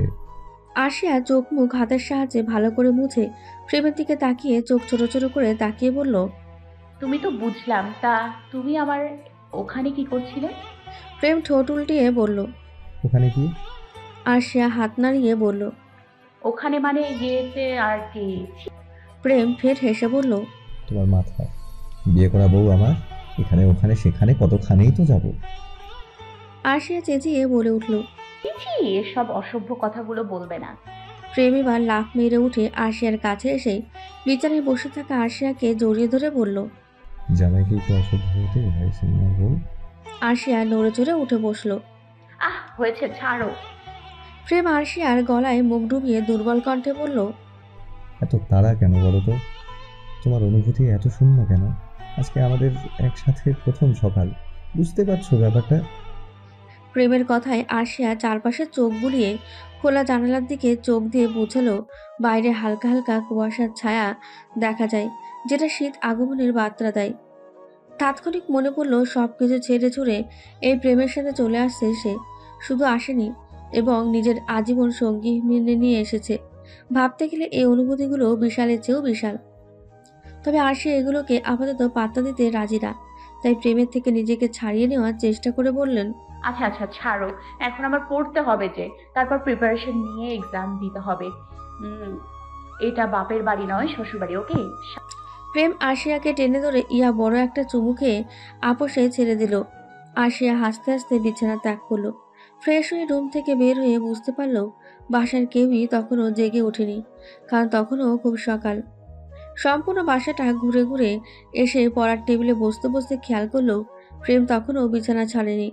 আরশিয়া চোখ মুখ হাতের সাহায্যে ভালো করে মুছে প্রেমের দিকে তাকিয়ে চোখ ছোট ছোট করে তাকিয়ে বলল, তুমি তো বুঝলাম, তা তুমি আমার ওখানে কি করছিলে? প্রেম ঠোঁট উল্টিয়ে বলল। ওখানে কি? আরশিয়া হাত নাড়িয়ে বলল। ওখানে মানে গিয়েছে আর কি। প্রেম ফের হেসে বলল, তোমার মাথা, বিয়ে করা বউ আমার, এখানে ওখানে সেখানে কতখানেই তো যাব। আরশিয়া চেঁচিয়ে বলে উঠল। ছি, এসব অসভ্য কথাগুলো বলবে না। প্রেম এবার লাফ মেরে উঠে আরশিয়ার কাছে এসে বিছানায় বসে থাকা আরশিয়াকে জড়িয়ে ধরে বলল, জামাইকে একটু অসভ্য হতে হয় সিনিয়র বউ। আরশিয়া নড়ে চড়ে উঠে বসলো। আহ, হয়েছে, ছাড়ো। প্রেম আরশিয়ার গলায় মুখ ডুবিয়ে দুর্বল কণ্ঠে বলল, এত তাড়া কেন বলো তো? তোমার অনুভূতি এত শূন্য কেন? আজকে আমাদের একসাথে প্রথম সকাল, বুঝতে পারছো ব্যাপারটা? প্রেমের কথায় আরশিয়া চারপাশে চোখ বুলিয়ে খোলা জানালার দিকে চোখ দিয়ে বুঝালো বাইরে হালকা হালকা কুয়াশার ছায়া দেখা যায়, যেটা শীত আগমনের বার্তা দেয়। তাৎক্ষণিক মনে পড়ল সবকিছু ছেড়ে ছুড়ে এই প্রেমের সাথে চলে আসছে সে, শুধু আসেনি এবং নিজের আজীবন সঙ্গী মেনে নিয়ে এসেছে। ভাবতে গেলে এই অনুভূতিগুলো বিশালের চেয়েও বিশাল। তবে আরশি এগুলোকে আপাতত পাত্তা দিতে রাজি না, তাই প্রেমের থেকে নিজেকে ছাড়িয়ে নেওয়ার চেষ্টা করে বললেন, আচ্ছা আচ্ছা, ছাড়ো। এখন আমার পড়তে হবে যে, তারপর প্রিপারেশন নিয়ে এক্সাম দিতে হবে। এটা বাপের বাড়ি নয়, শ্বশুর বাড়ি, ওকে? প্রেম আরশিয়াকে টেনে ধরে ইয়া বড় একটা চুমু খেয়ে আপোষে ছেড়ে দিল। আরশিয়া হাসতে হাসতে বিছানা ত্যাগ করলো। ফ্রেশ হয়ে রুম থেকে বের হয়ে বুঝতে পারল বাসার কেউই তখনও জেগে ওঠেনি, কারণ তখনও খুব সকাল। সম্পূর্ণ বাসাটা ঘুরে ঘুরে এসে পড়ার টেবিলে বসতে বসতে খেয়াল করলো প্রেম তখনও বিছানা ছাড়েনি।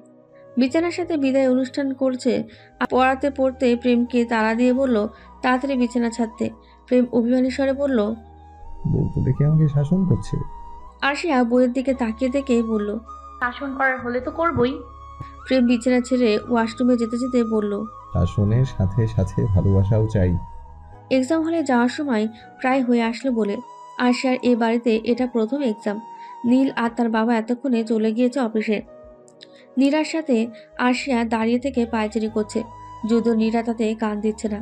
বিছানার সাথে বিদায় অনুষ্ঠান করছে। আর পড়াতে পড়তে প্রেমকে তাড়া দিয়ে বলল তাড়াতাড়ি বিছানা ছাড়তে। প্রেম অভিমানী স্বরে বলল, বউ তো দেখে আমাকে শাসন করছে। আরশিয়া বইয়ের দিকে তাকিয়ে থেকে বলল, শাসন করার হলে তো করবই। প্রেম বিছানা ছেড়ে ওয়াশরুমে যেতে যেতে বলল, শাসনের সাথে সাথে ভালোবাসাও চাই। এক্সাম হলে যাওয়ার সময় প্রায় হয়ে আসলো বলে আরশিয়ার এ বাড়িতে এটা প্রথম এক্সাম। নীল আর তার বাবা এতক্ষণে চলে গিয়েছে অফিসে। নীরার সাথে আরশিয়া দাঁড়িয়ে থেকে পায়চারি করছে, যদিও নীরা তাতে কান দিচ্ছে না।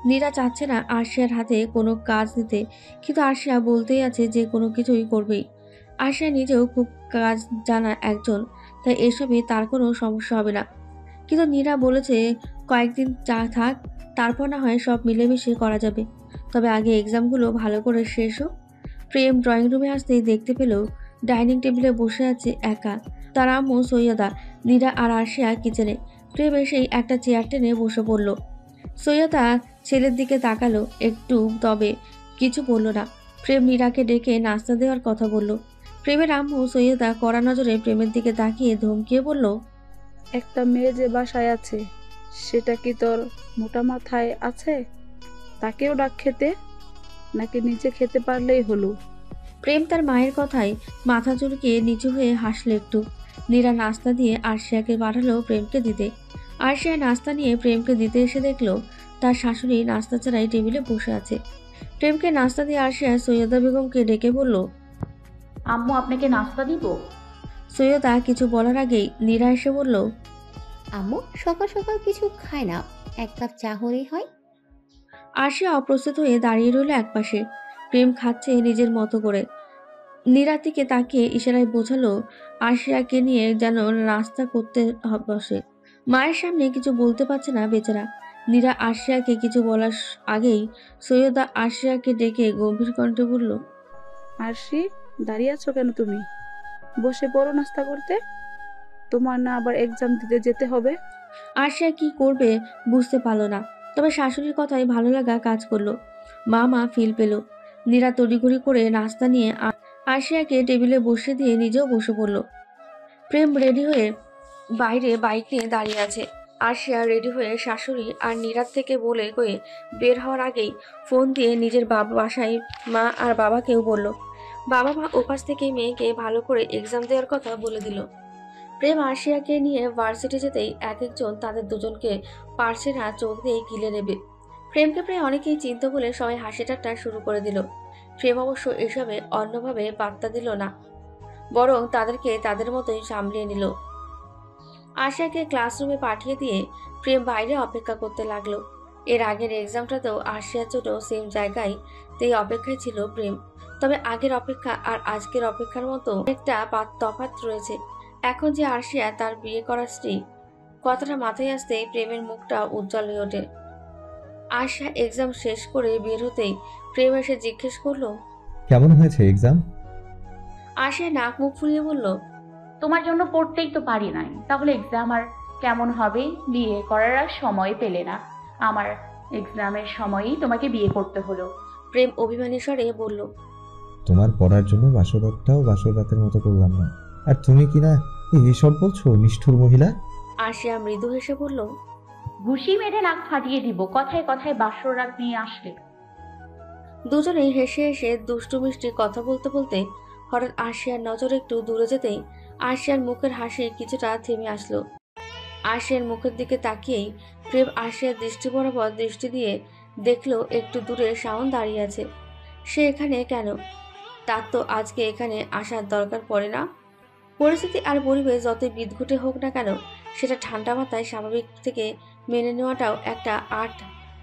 নীরা চাচ্ছে না আরশিয়ার হাতে কোনো কাজ দিতে, কিন্তু আরশিয়া বলতেই আছে যে কোনো কিছুই করবেই। আরশিয়া নিজেও খুব কাজ জানা একজন, তাই এসবে তার কোনো সমস্যা হবে না। কিন্তু নীরা বলেছে কয়েকদিন চা থাক, তারপর না হয় সব মিলেমিশে করা যাবে, তবে আগে এক্সামগুলো ভালো করে শেষ হোক। প্রেম ড্রয়িং রুমে আসতেই দেখতে পেল ডাইনিং টেবিলে বসে আছে একা তার আম্মু সৈয়দা, নীরা আর আরশিয়া কিচেনে। প্রেম এসেই একটা চেয়ার টেনে বসে পড়ল। সৈয়দা ছেলের দিকে তাকালো একটু, তবে কিছু বলল না। প্রেম নীরাকে ডেকে নাস্তা দেওয়ার কথা বলল। প্রেমের আম্মু সৈয়দা কড়া নজরে প্রেমের দিকে তাকিয়ে ধমকিয়ে বলল, একটা মেয়ে যে বাসায় আছে সেটা কি তোর মোটা মাথায় আছে? তাকেও ডাক খেতে, নাকি নিজে খেতে পারলেই হলো? প্রেম তার মায়ের কথায় মাথা চুলকিয়ে নিচু হয়ে হাসল একটু। নীরা নাস্তা দিয়ে আরশিয়াকে পাঠালো প্রেমকে দিতে। আরশিয়া নাস্তা নিয়ে প্রেমকে দিতে এসে দেখলো তার শাশুড়ি নাস্তা ছাড়াই টেবিলে বসে আছে। প্রেমকে নাস্তা দিয়ে আরশিয়া সৈয়দা বেগমকে ডেকে বলল, আম্মু আপনাকে নাস্তা দিব? সৈয়দা কিছু বলার আগেই নীরা এসে বলল, আম্মু সকাল সকাল কিছু খায় না, এক কাপ চা হলেই হয়। আরশিয়া অপ্রস্তুত হয়ে দাঁড়িয়ে রইল একপাশে। প্রেম খাচ্ছে নিজের মতো করে। নীরার দিকে তাকিয়ে ইশারায় বোঝালো আরশিয়াকে নিয়ে যেন নাস্তা করতে বসে। মায়ের সামনে কিছু বলতে পারছে না বেচারা। নীরা আরশিয়াকে কিছু বলার আগেই সৈয়দা আরশিয়াকে ডেকে গম্ভীর কণ্ঠে বলল, আরশি, দাঁড়িয়ে আছো কেন তুমি? বসে পড়ো নাস্তা করতে। তোমার না আবার এক্সাম দিতে যেতে হবে? আরশিয়া কি করবে বুঝতে পারল না, তবে শাশুড়ির কথায় ভালো লাগা কাজ করলো। মা ফিল পেল। নীরা তড়িঘড়ি করে নাস্তা নিয়ে আরশিয়াকে টেবিলে বসে দিয়ে নিজেও বসে পড়ল। প্রেম রেডি হয়ে বাইরে বাইক নিয়ে দাঁড়িয়ে আছে। আরশিয়া রেডি হয়ে শাশুড়ি আর নীরার থেকে বলে কয়ে বের হওয়ার আগেই ফোন দিয়ে নিজের বাসায় মা আর বাবাকেও বলল। বাবা মা ওপাশ থেকে মেয়েকে ভালো করে এক্সাম দেওয়ার কথা বলে দিল। প্রেম আরশিয়াকে নিয়ে ভার্সিটি যেতেই এক একজন তাদের দুজনকে পারছে না চোখ দিয়ে গিলে নেবে। প্রেমকে প্রায় অনেকেই চিন্তা বলে সবাই হাসি ঠাট্টা শুরু করে দিল। প্রেম অবশ্য এসবে অন্যভাবে পাত্তা দিল না, বরং তাদেরকে তাদের মতোই সামলিয়ে নিল। আরশিয়াকে ক্লাসরুমে পাঠিয়ে দিয়ে প্রেম বাইরে অপেক্ষা করতে লাগলো। এর আগের এক্সামটাতেও আরশিয়ার জন্য সেম জায়গায় তেই অপেক্ষায় ছিল প্রেম, তবে আগের অপেক্ষা আর আজকের অপেক্ষার মতো একটা তফাৎ রয়েছে। এখন যে আরশিয়া তার বিয়ে করা স্ত্রী, কথাটা মাথায় আসতেই প্রেমের মুখটা উজ্জ্বল হয়ে ওঠে। আরশিয়া এক্সাম শেষ করে বের হতেই প্রেম এসে জিজ্ঞেস করলো, কেমন হয়েছে এক্সাম? আরশিয়া নাক মুখ ফুলিয়ে বলল, তোমার জন্য পড়তেই তো পারি নাই, তাহলে এক্সাম আর কেমন হবে? বিয়ে করার আর সময় পেলে না, আমার এক্সামের সময়ই তোমাকে বিয়ে করতে হলো। প্রেম অভিমানী স্বরে বলল, তোমার পড়ার জন্য বাসরাতটাও বাসর রাতের মতো করলাম না, আর তুমি কিনা এসব বলছো, নিষ্ঠুর মহিলা। আরশিয়া মৃদু হেসে বলল, ঘুষি মেরে নাক ফাটিয়ে দিব কথায় কথায় বাসর রাত নিয়ে আসলে। দুজনেই হেসে হেসে দুষ্টু মিষ্টি কথা বলতে বলতে হঠাৎ আরশিয়ার নজর একটু দূরে যেতেই আরশিয়ার মুখের হাসি কিছুটা থেমে আসলো। আরশিয়ার মুখের দিকে তাকিয়েই প্রেম আরশিয়ার দৃষ্টি বরাবর দৃষ্টি দিয়ে দেখলো একটু দূরে শাওন দাঁড়িয়ে আছে। সে এখানে কেন? তার তো আজকে এখানে আসার দরকার পড়ে না। পরিস্থিতি আর পরিবেশ যতই বিদঘুটে হোক না কেন, সেটা ঠান্ডা মাথায় স্বাভাবিক থেকে মেনে নেওয়াটাও একটা আর্ট,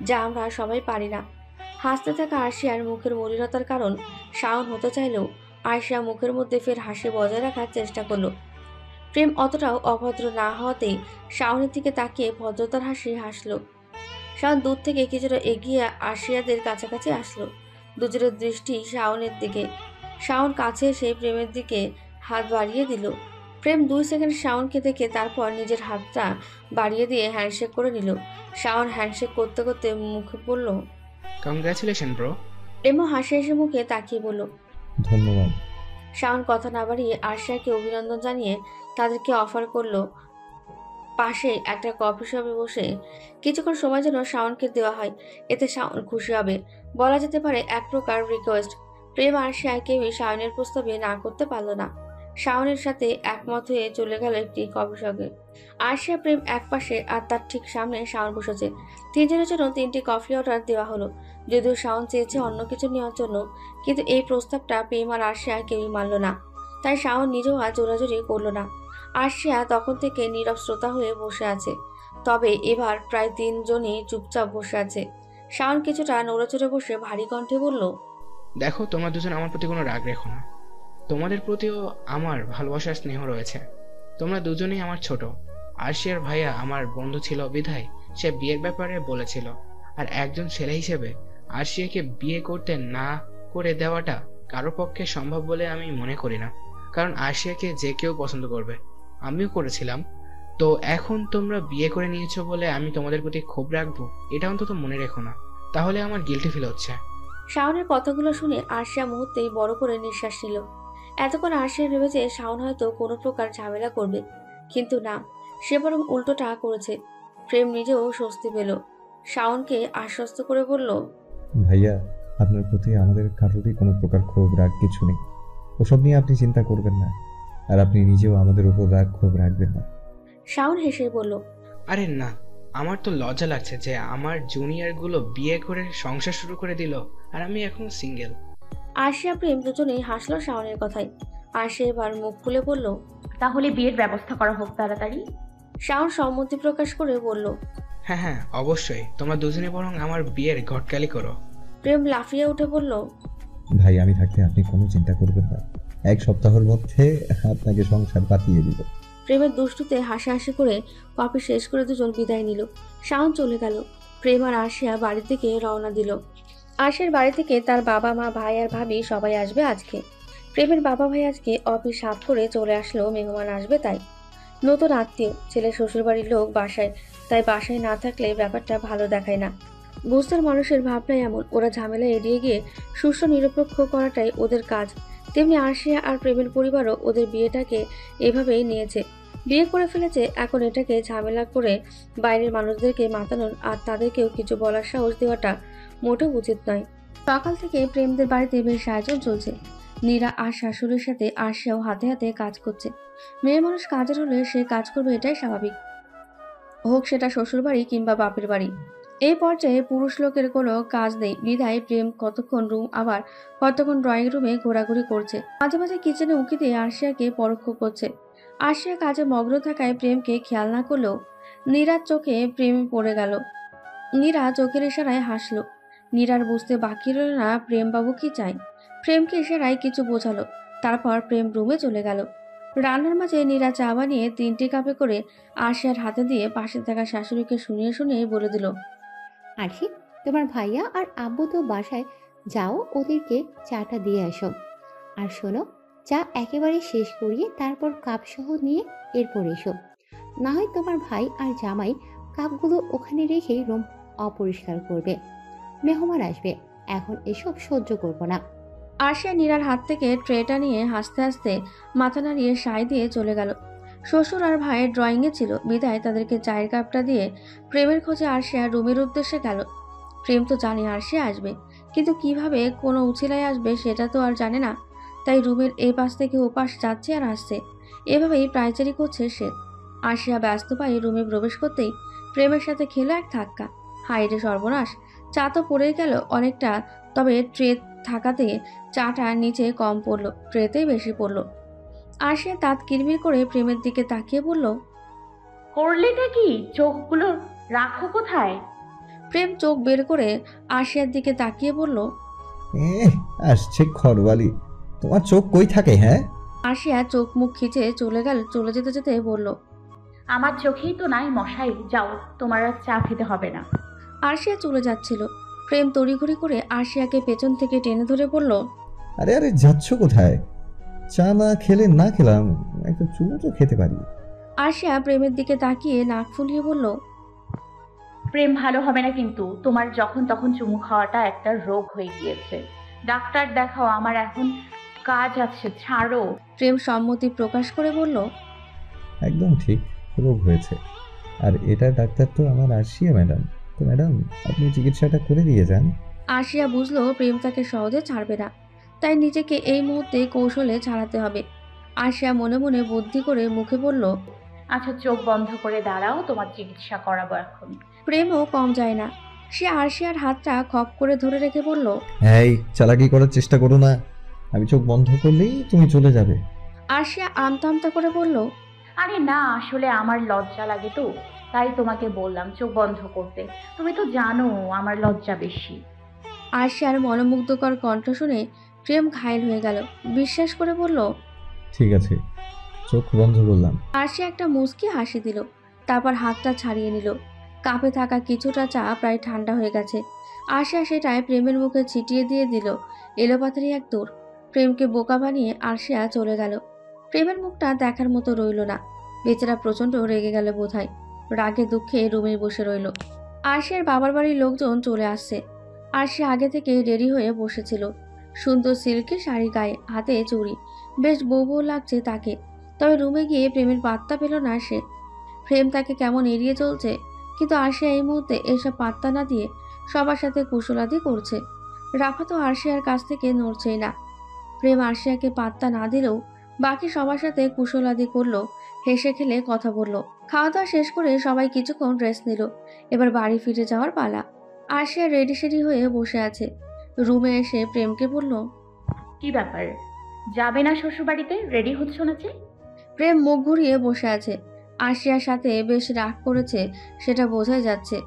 যা আমরা সবাই পারি না। হাসতে থাকা আরশিয়ার মুখের মলিনতার কারণ শাওন হতে চাইলেও আরশিয়া মুখের মধ্যে ফের হাসি বজায় রাখার চেষ্টা করলো। প্রেম অতটাও অভদ্র না হওয়াতেই শাওনের দিকে তাকিয়ে ভদ্রতার হাসি হাসলো। শাওন দূর থেকে কিছুটা এগিয়ে আরশিয়াদের কাছাকাছি আসলো। দুজনের দৃষ্টি শাওনের দিকে। শাওন কাছে এসে প্রেমের দিকে হাত বাড়িয়ে দিল। প্রেম 2 সেকেন্ড শাওনকে দেখে তারপর নিজের হাতটা বাড়িয়ে দিয়ে হ্যান্ডশেক করে নিল। শাওন হ্যান্ডশেক করতে করতে মুখে বলল, কংগ্রাচুলেশন ব্রো। প্রেমও হাসি হাসি মুখে তাকিয়ে বলল, ধন্যবাদ। শাওন কথা না বাড়িয়ে আরশিয়াকে অভিনন্দন জানিয়ে তাদেরকে অফার করলো পাশে একটা কফি শপে বসে কিছুক্ষণ সময় যেন শাওনকে দেওয়া হয়, এতে শাওন খুশি হবে। বলা যেতে পারে এক প্রকার রিকোয়েস্ট। প্রেম আরশিয়া কেউই শাওনের প্রস্তাবে না করতে পারল না। শাওনের সাথে একমত হয়ে চলে গেল একটি কফি শপে। আরশিয়া প্রেম এক পাশে আর তার ঠিক সামনে শাওন বসেছে। তিনজনের জন্য 3টি কফি অর্ডার দেওয়া হলো। যদিও শাওন চেয়েছে অন্য কিছু নেওয়ার জন্য, কিন্তু এই প্রস্তাবটা প্রেম আর আরশিয়া কেউই মানল না, তাই শাওন নিজেও আর জোরাজোরি করল না। আরশিয়া তখন থেকে নীরব শ্রোতা হয়ে বসে আছে, তবে এবার প্রায় 3 জনই চুপচাপ বসে আছে। শাওন কিছুটা নড়েচড়ে বসে ভারী কণ্ঠে বলল, দেখো, তোমরা দুজন আমার প্রতি কোনো রাগ রেখো না। তোমাদের প্রতিও আমার ভালোবাসার স্নেহ রয়েছে। তোমরা দুজনেই আমার ছোট। আরশিয়ার ভাইয়া আমার বন্ধু ছিল বিধায় সে বিয়ের ব্যাপারে বলেছিল। আর একজন ছেলে হিসেবে আরশিয়াকে বিয়ে করতে না করে দেওয়াটা কারো পক্ষে সম্ভব বলে আমি মনে করি না। কারণ আরশিয়াকে যে কেউ পছন্দ করবে, আমিও করেছিলাম। তো এখন তোমরা বিয়ে করে নিয়েছো বলে আমি তোমাদের প্রতি ক্ষোভ রাখবো, এটা অন্তত মনে রেখো না। তাহলে আমার গিল্টি ফিল হচ্ছে। শাওনের কথাগুলো শুনে আরশিয়া মুহূর্তেই বড় করে নিঃশ্বাস নিল। এতক্ষণ আরশিয়া ভেবেছে শাওন হয়তো কোনো প্রকার ঝামেলা করবে, কিন্তু না, সে বরং উল্টোটা করেছে। প্রেম নিজেও স্বস্তি পেল। শাওনকে আশ্বস্ত করে বলল, ভাইয়া, আপনার প্রতি আমাদের কারোরই কোনো প্রকার ক্ষোভ রাগ কিছু নেই। ওসব নিয়ে আপনি চিন্তা করবেন না, আর আপনি নিজেও আমাদের উপর রাগ ক্ষোভ রাখবেন না। শাওন হেসে বলল, আরে না, আমার তো লজ্জা লাগছে যে আমার জুনিয়রগুলো বিয়ে করে সংসার শুরু করে দিল আর আমি এখন সিঙ্গেল। আরশিয়া প্রেম দুজনেই হাসলো শাওনের কথায়। আরশিয়া এবার মুখ খুলে বলল, তাহলে বিয়ের ব্যবস্থা করা হোক তাড়াতাড়ি। শাওন সম্মতি প্রকাশ করে বলল, হ্যাঁ হ্যাঁ, অবশ্যই। তোমরা দুজনে বরং আমার বিয়ের ঘটকালি করো। প্রেম লাফিয়ে উঠে বলল, ভাই, আমি থাকতে আপনি কোনো চিন্তা করবেন না। 1 সপ্তাহের মধ্যে আপনাকে সংসার পাতিয়ে দিব। প্রেমের দুষ্টুতে হাসাহাসি করে কফি শেষ করে দুজন বিদায় নিল। শাওন চলে গেল। প্রেম আর আরশিয়া বাড়ির দিকে রওনা দিল। আরশিয়ার বাড়ি থেকে তার বাবা মা ভাই আর ভাবি সবাই আসবে আজকে। প্রেমের বাবা ভাই আজকে অফিস সাফ করে চলে আসলো, মেহমান আসবে তাই। নতুন আত্মীয়, ছেলে শ্বশুরবাড়ির লোক বাসায়, তাই বাসায় না থাকলে ব্যাপারটা ভালো দেখায় না। বুঝতার মানুষের ভাবনা এমন, ওরা ঝামেলা এড়িয়ে গিয়ে সুষ্ঠু নিরপেক্ষ করাটাই ওদের কাজ। তেমনি আরশিয়া আর প্রেমের পরিবারও ওদের বিয়েটাকে এভাবেই নিয়েছে। বিয়ে করে ফেলেছে, এখন এটাকে ঝামেলা করে বাইরের মানুষদেরকে মাতানোর আর তাদেরকেও কিছু বলার সাহস দেওয়াটা মোটেও উচিত নয়। সকাল থেকে প্রেমদের বাড়িতে বেশ আয়োজন চলছে। নীরা আর শাশুড়ির সাথে আরশিয়াও হাতে হাতে কাজ করছে। মেয়ে মানুষ কাজের হলে সে কাজ করবে, এটাই স্বাভাবিক, হোক সেটা শ্বশুরবাড়ি কিংবা বাপের বাড়ি। এই পর্যায়ে পুরুষ লোকের কোনো কাজ নেই বিধায় প্রেম কতক্ষণ রুম আবার কতক্ষণ ড্রয়িং রুমে ঘোরাঘুরি করছে। মাঝে মাঝে কিচেনে উঁকি দিয়ে আরশিয়াকে পরোক্ষ করছে। আরশিয়া কাজে মগ্ন থাকায় প্রেমকে খেয়াল না করলেও নীরার চোখে প্রেমে পড়ে গেল। নীরা চোখের ইশারায় হাসল। নীরার বুঝতে বাকি রইল না প্রেমবাবু কি চায়। প্রেমকে ইশারায় কিছু বোঝালো, তারপর প্রেম রুমে চলে গেল। রান্নার মাঝে নীরা চা বানিয়ে 3টে কাপে করে আরশিয়ার হাতে দিয়ে পাশে থাকা শাশুড়িকে শুনিয়ে শুনিয়ে বলে দিল, আরশি, তোমার ভাইয়া আর আব্বু তো বাসায়, যাও ওদেরকে চাটা দিয়ে আসো। আর শোনো, চা একেবারে শেষ করিয়ে তারপর কাপসহ নিয়ে এরপর এসো। না হয় তোমার ভাই আর জামাই কাপগুলো ওখানে রেখেই রুম অপরিষ্কার করবে। মেহমান আসবে, এখন এসব সহ্য করবো না। আরশিয়া নীরার হাত থেকে ট্রেটা নিয়ে হাসতে হাসতে মাথা নাড়িয়ে সায় দিয়ে চলে গেল। শ্বশুর আর ভাইয়ের ড্রয়িংয়ে ছিল বিদায় তাদেরকে চায়ের কাপটা দিয়ে প্রেমের খোঁজে আরশিয়া রুমের উদ্দেশ্যে গেল। প্রেম তো জানে আরশিয়া আসবে, কিন্তু কিভাবে কোনো উছিলায় আসবে সেটা তো আর জানে না। তাই রুমের এই পাশ থেকে ও পাশ যাচ্ছে আর আসছে, এভাবেই প্রায়চারি করছে সে। আরশিয়া ব্যস্ত পায়ে রুমে প্রবেশ করতেই প্রেমের সাথে খেলো এক ধাক্কা। হাইরে সর্বনাশ, চা তো পড়েই গেল অনেকটা, তবে ট্রে থাকাতে চাটা নিচে কম পড়লো, ট্রেতেই বেশি পড়লো। আরশিয়া দাঁত কিরমির করে প্রেমের দিকে তাকিয়ে বলল, করলেটা কি? চোখগুলো রাখো কোথায়? প্রেম চোখ বের করে আরশিয়ার দিকে তাকিয়ে বলল, আসছে ঘরওয়ালি, তোমার চোখ কই থাকে? হ্যাঁ, আরশিয়া চোখ মুখ খিচে চলে যেতে যেতে বলল, আমার চোখেই তো নাই মশাই, যাও, তোমার আর চা খেতে হবে না। আরশিয়া চলে যাচ্ছিল। প্রেম তড়িঘড়ি করে আরশিয়াকে পেছন থেকে টেনে ধরে বলল, আরে আরে, যাচ্ছ কোথায়? চা না খেলে না খেলাম, একটা চুমু তো খেতে পারি। আরশিয়া প্রেমের দিকে তাকিয়ে নাক ফুলিয়ে বলল, প্রেম ভালো হবে না কিন্তু, তোমার যখন তখন চুমু খাওয়াটা একটা রোগ হয়ে গিয়েছে। ডাক্তার দেখাও, আমার এখন কাজ আছে, ছাড়ো। প্রেম সম্মতি প্রকাশ করে বলল, একদম ঠিক, রোগ হয়েছে। আর এটা ডাক্তার তো আমার আরশিয়া ম্যাডাম। তো ম্যাডাম, আপনি চিকিৎসাটা করে দিয়ে যান। আরশিয়া বুঝলো প্রেম তাকে সহজে ছাড়বে না, তাই নিজেকে এই মুহূর্তে কৌশলে ছাড়াতে হবে। আরশিয়া মনে মনে বুদ্ধি করে মুখে বলল, আচ্ছা, চোখ বন্ধ করে দাঁড়াও, তোমার চিকিৎসা করাবো এখন। প্রেমও কম যায় না, সে আরশিয়ার হাতটা খপ করে ধরে রেখে বলল, এই চালাকি করার চেষ্টা করো না, আমি চোখ বন্ধ করলেই তুমি চলে যাবে। আরশিয়া আমতা আমতা করে বলল, আরে না, আসলে আমার লজ্জা লাগে তো, তাই তোমাকে বললাম চোখ বন্ধ করতে। তুমি তো জানো আমার লজ্জা বেশি। আরশিয়ার মনোমুগ্ধকর কণ্ঠ শুনে প্রেম ঘায়েল হয়ে গেল। বিশ্বাস করে বলল, ঠিক আছে, চোখ বন্ধ করলাম। আরশিয়া একটা মুচকি হাসি দিল, তারপর হাতটা ছাড়িয়ে নিল। কাপে থাকা কিছুটা চা প্রায় ঠান্ডা হয়ে গেছে। আরশিয়া সেটাই প্রেমের মুখে ছিটিয়ে দিয়ে দিল এলোপাতাড়ি এক দৌড়। প্রেমকে বোকা বানিয়ে আরশিয়া চলে গেল। প্রেমের মুখটা দেখার মতো রইল না। বেচারা প্রচন্ড রেগে গেল বোধহয়। রাগে দুঃখে রুমে বসে রইল। আরশিয়ার বাবার বাড়ির লোকজন চলে আসছে। আরশিয়া আগে থেকে রেডি হয়ে বসেছিল। সুন্দর সিল্কের শাড়ি গায়ে, হাতে চুড়ি, বেশ বউ বউ লাগছে তাকে। তবে রুমে গিয়ে প্রেমের পাত্তা পেল না সে। প্রেম তাকে কেমন এড়িয়ে চলছে, কিন্তু আরশিয়া এই মুহূর্তে এসব পাত্তা না দিয়ে সবার সাথে কুশলাদি করছে। রাফা তো আরশিয়ার কাছ থেকে নড়ছেই না। প্রেম আরশিয়াকে পাত্তা না দিলেও বাকি সবার সাথে কুশলাদি করলো, হেসে খেলে কথা বলল। খাওয়া দাওয়া শেষ করে সবাই কিছুক্ষণ রেস্ট নিল। এবার বাড়ি ফিরে যাওয়ার পালা। আরশিয়া রেডি সেডি হয়ে বসে আছে। রুমে এসে প্রেমকে বলল, কি ব্যাপার, যাবে না শ্বশুরবাড়িতে? রেডি হচ্ছ না যে? প্রেম মুখ ঘুরিয়ে বসে আছে। আরশিয়ার সাথে বেশ রাগ করেছে, সেটা বোঝাই যাচ্ছে।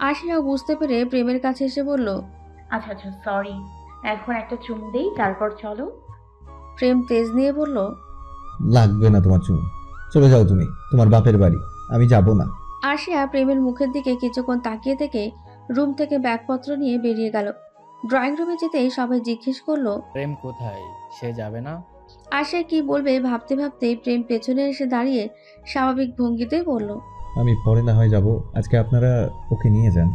আরশিয়াও বুঝতে পেরে প্রেমের কাছে এসে বলল, আচ্ছা আচ্ছা সরি, এখন একটা চুমু দেই তারপর চলো। প্রেম তেজ নিয়ে বলল, লাগবে না তোমার চুমু, চলে যাও তুমি তোমার বাপের বাড়ি, আমি যাব না। আরশিয়া প্রেমের মুখের দিকে কিছুক্ষণ তাকিয়ে থেকে রুম থেকে ব্যাগপত্র নিয়ে বেরিয়ে গেল। ড্রয়িং রুমে যেতেই সবাই জিজ্ঞেস করলো, প্রেম কোথায়? সে যাবে না? আরশিয়া কি বলবে ভাবতে ভাবতে প্রেম পেছনে এসে দাঁড়িয়ে স্বাভাবিক ভঙ্গিতেই বলল, আমি পরে না হয় যাব, আজকে আপনারা ওকে নিয়ে যান,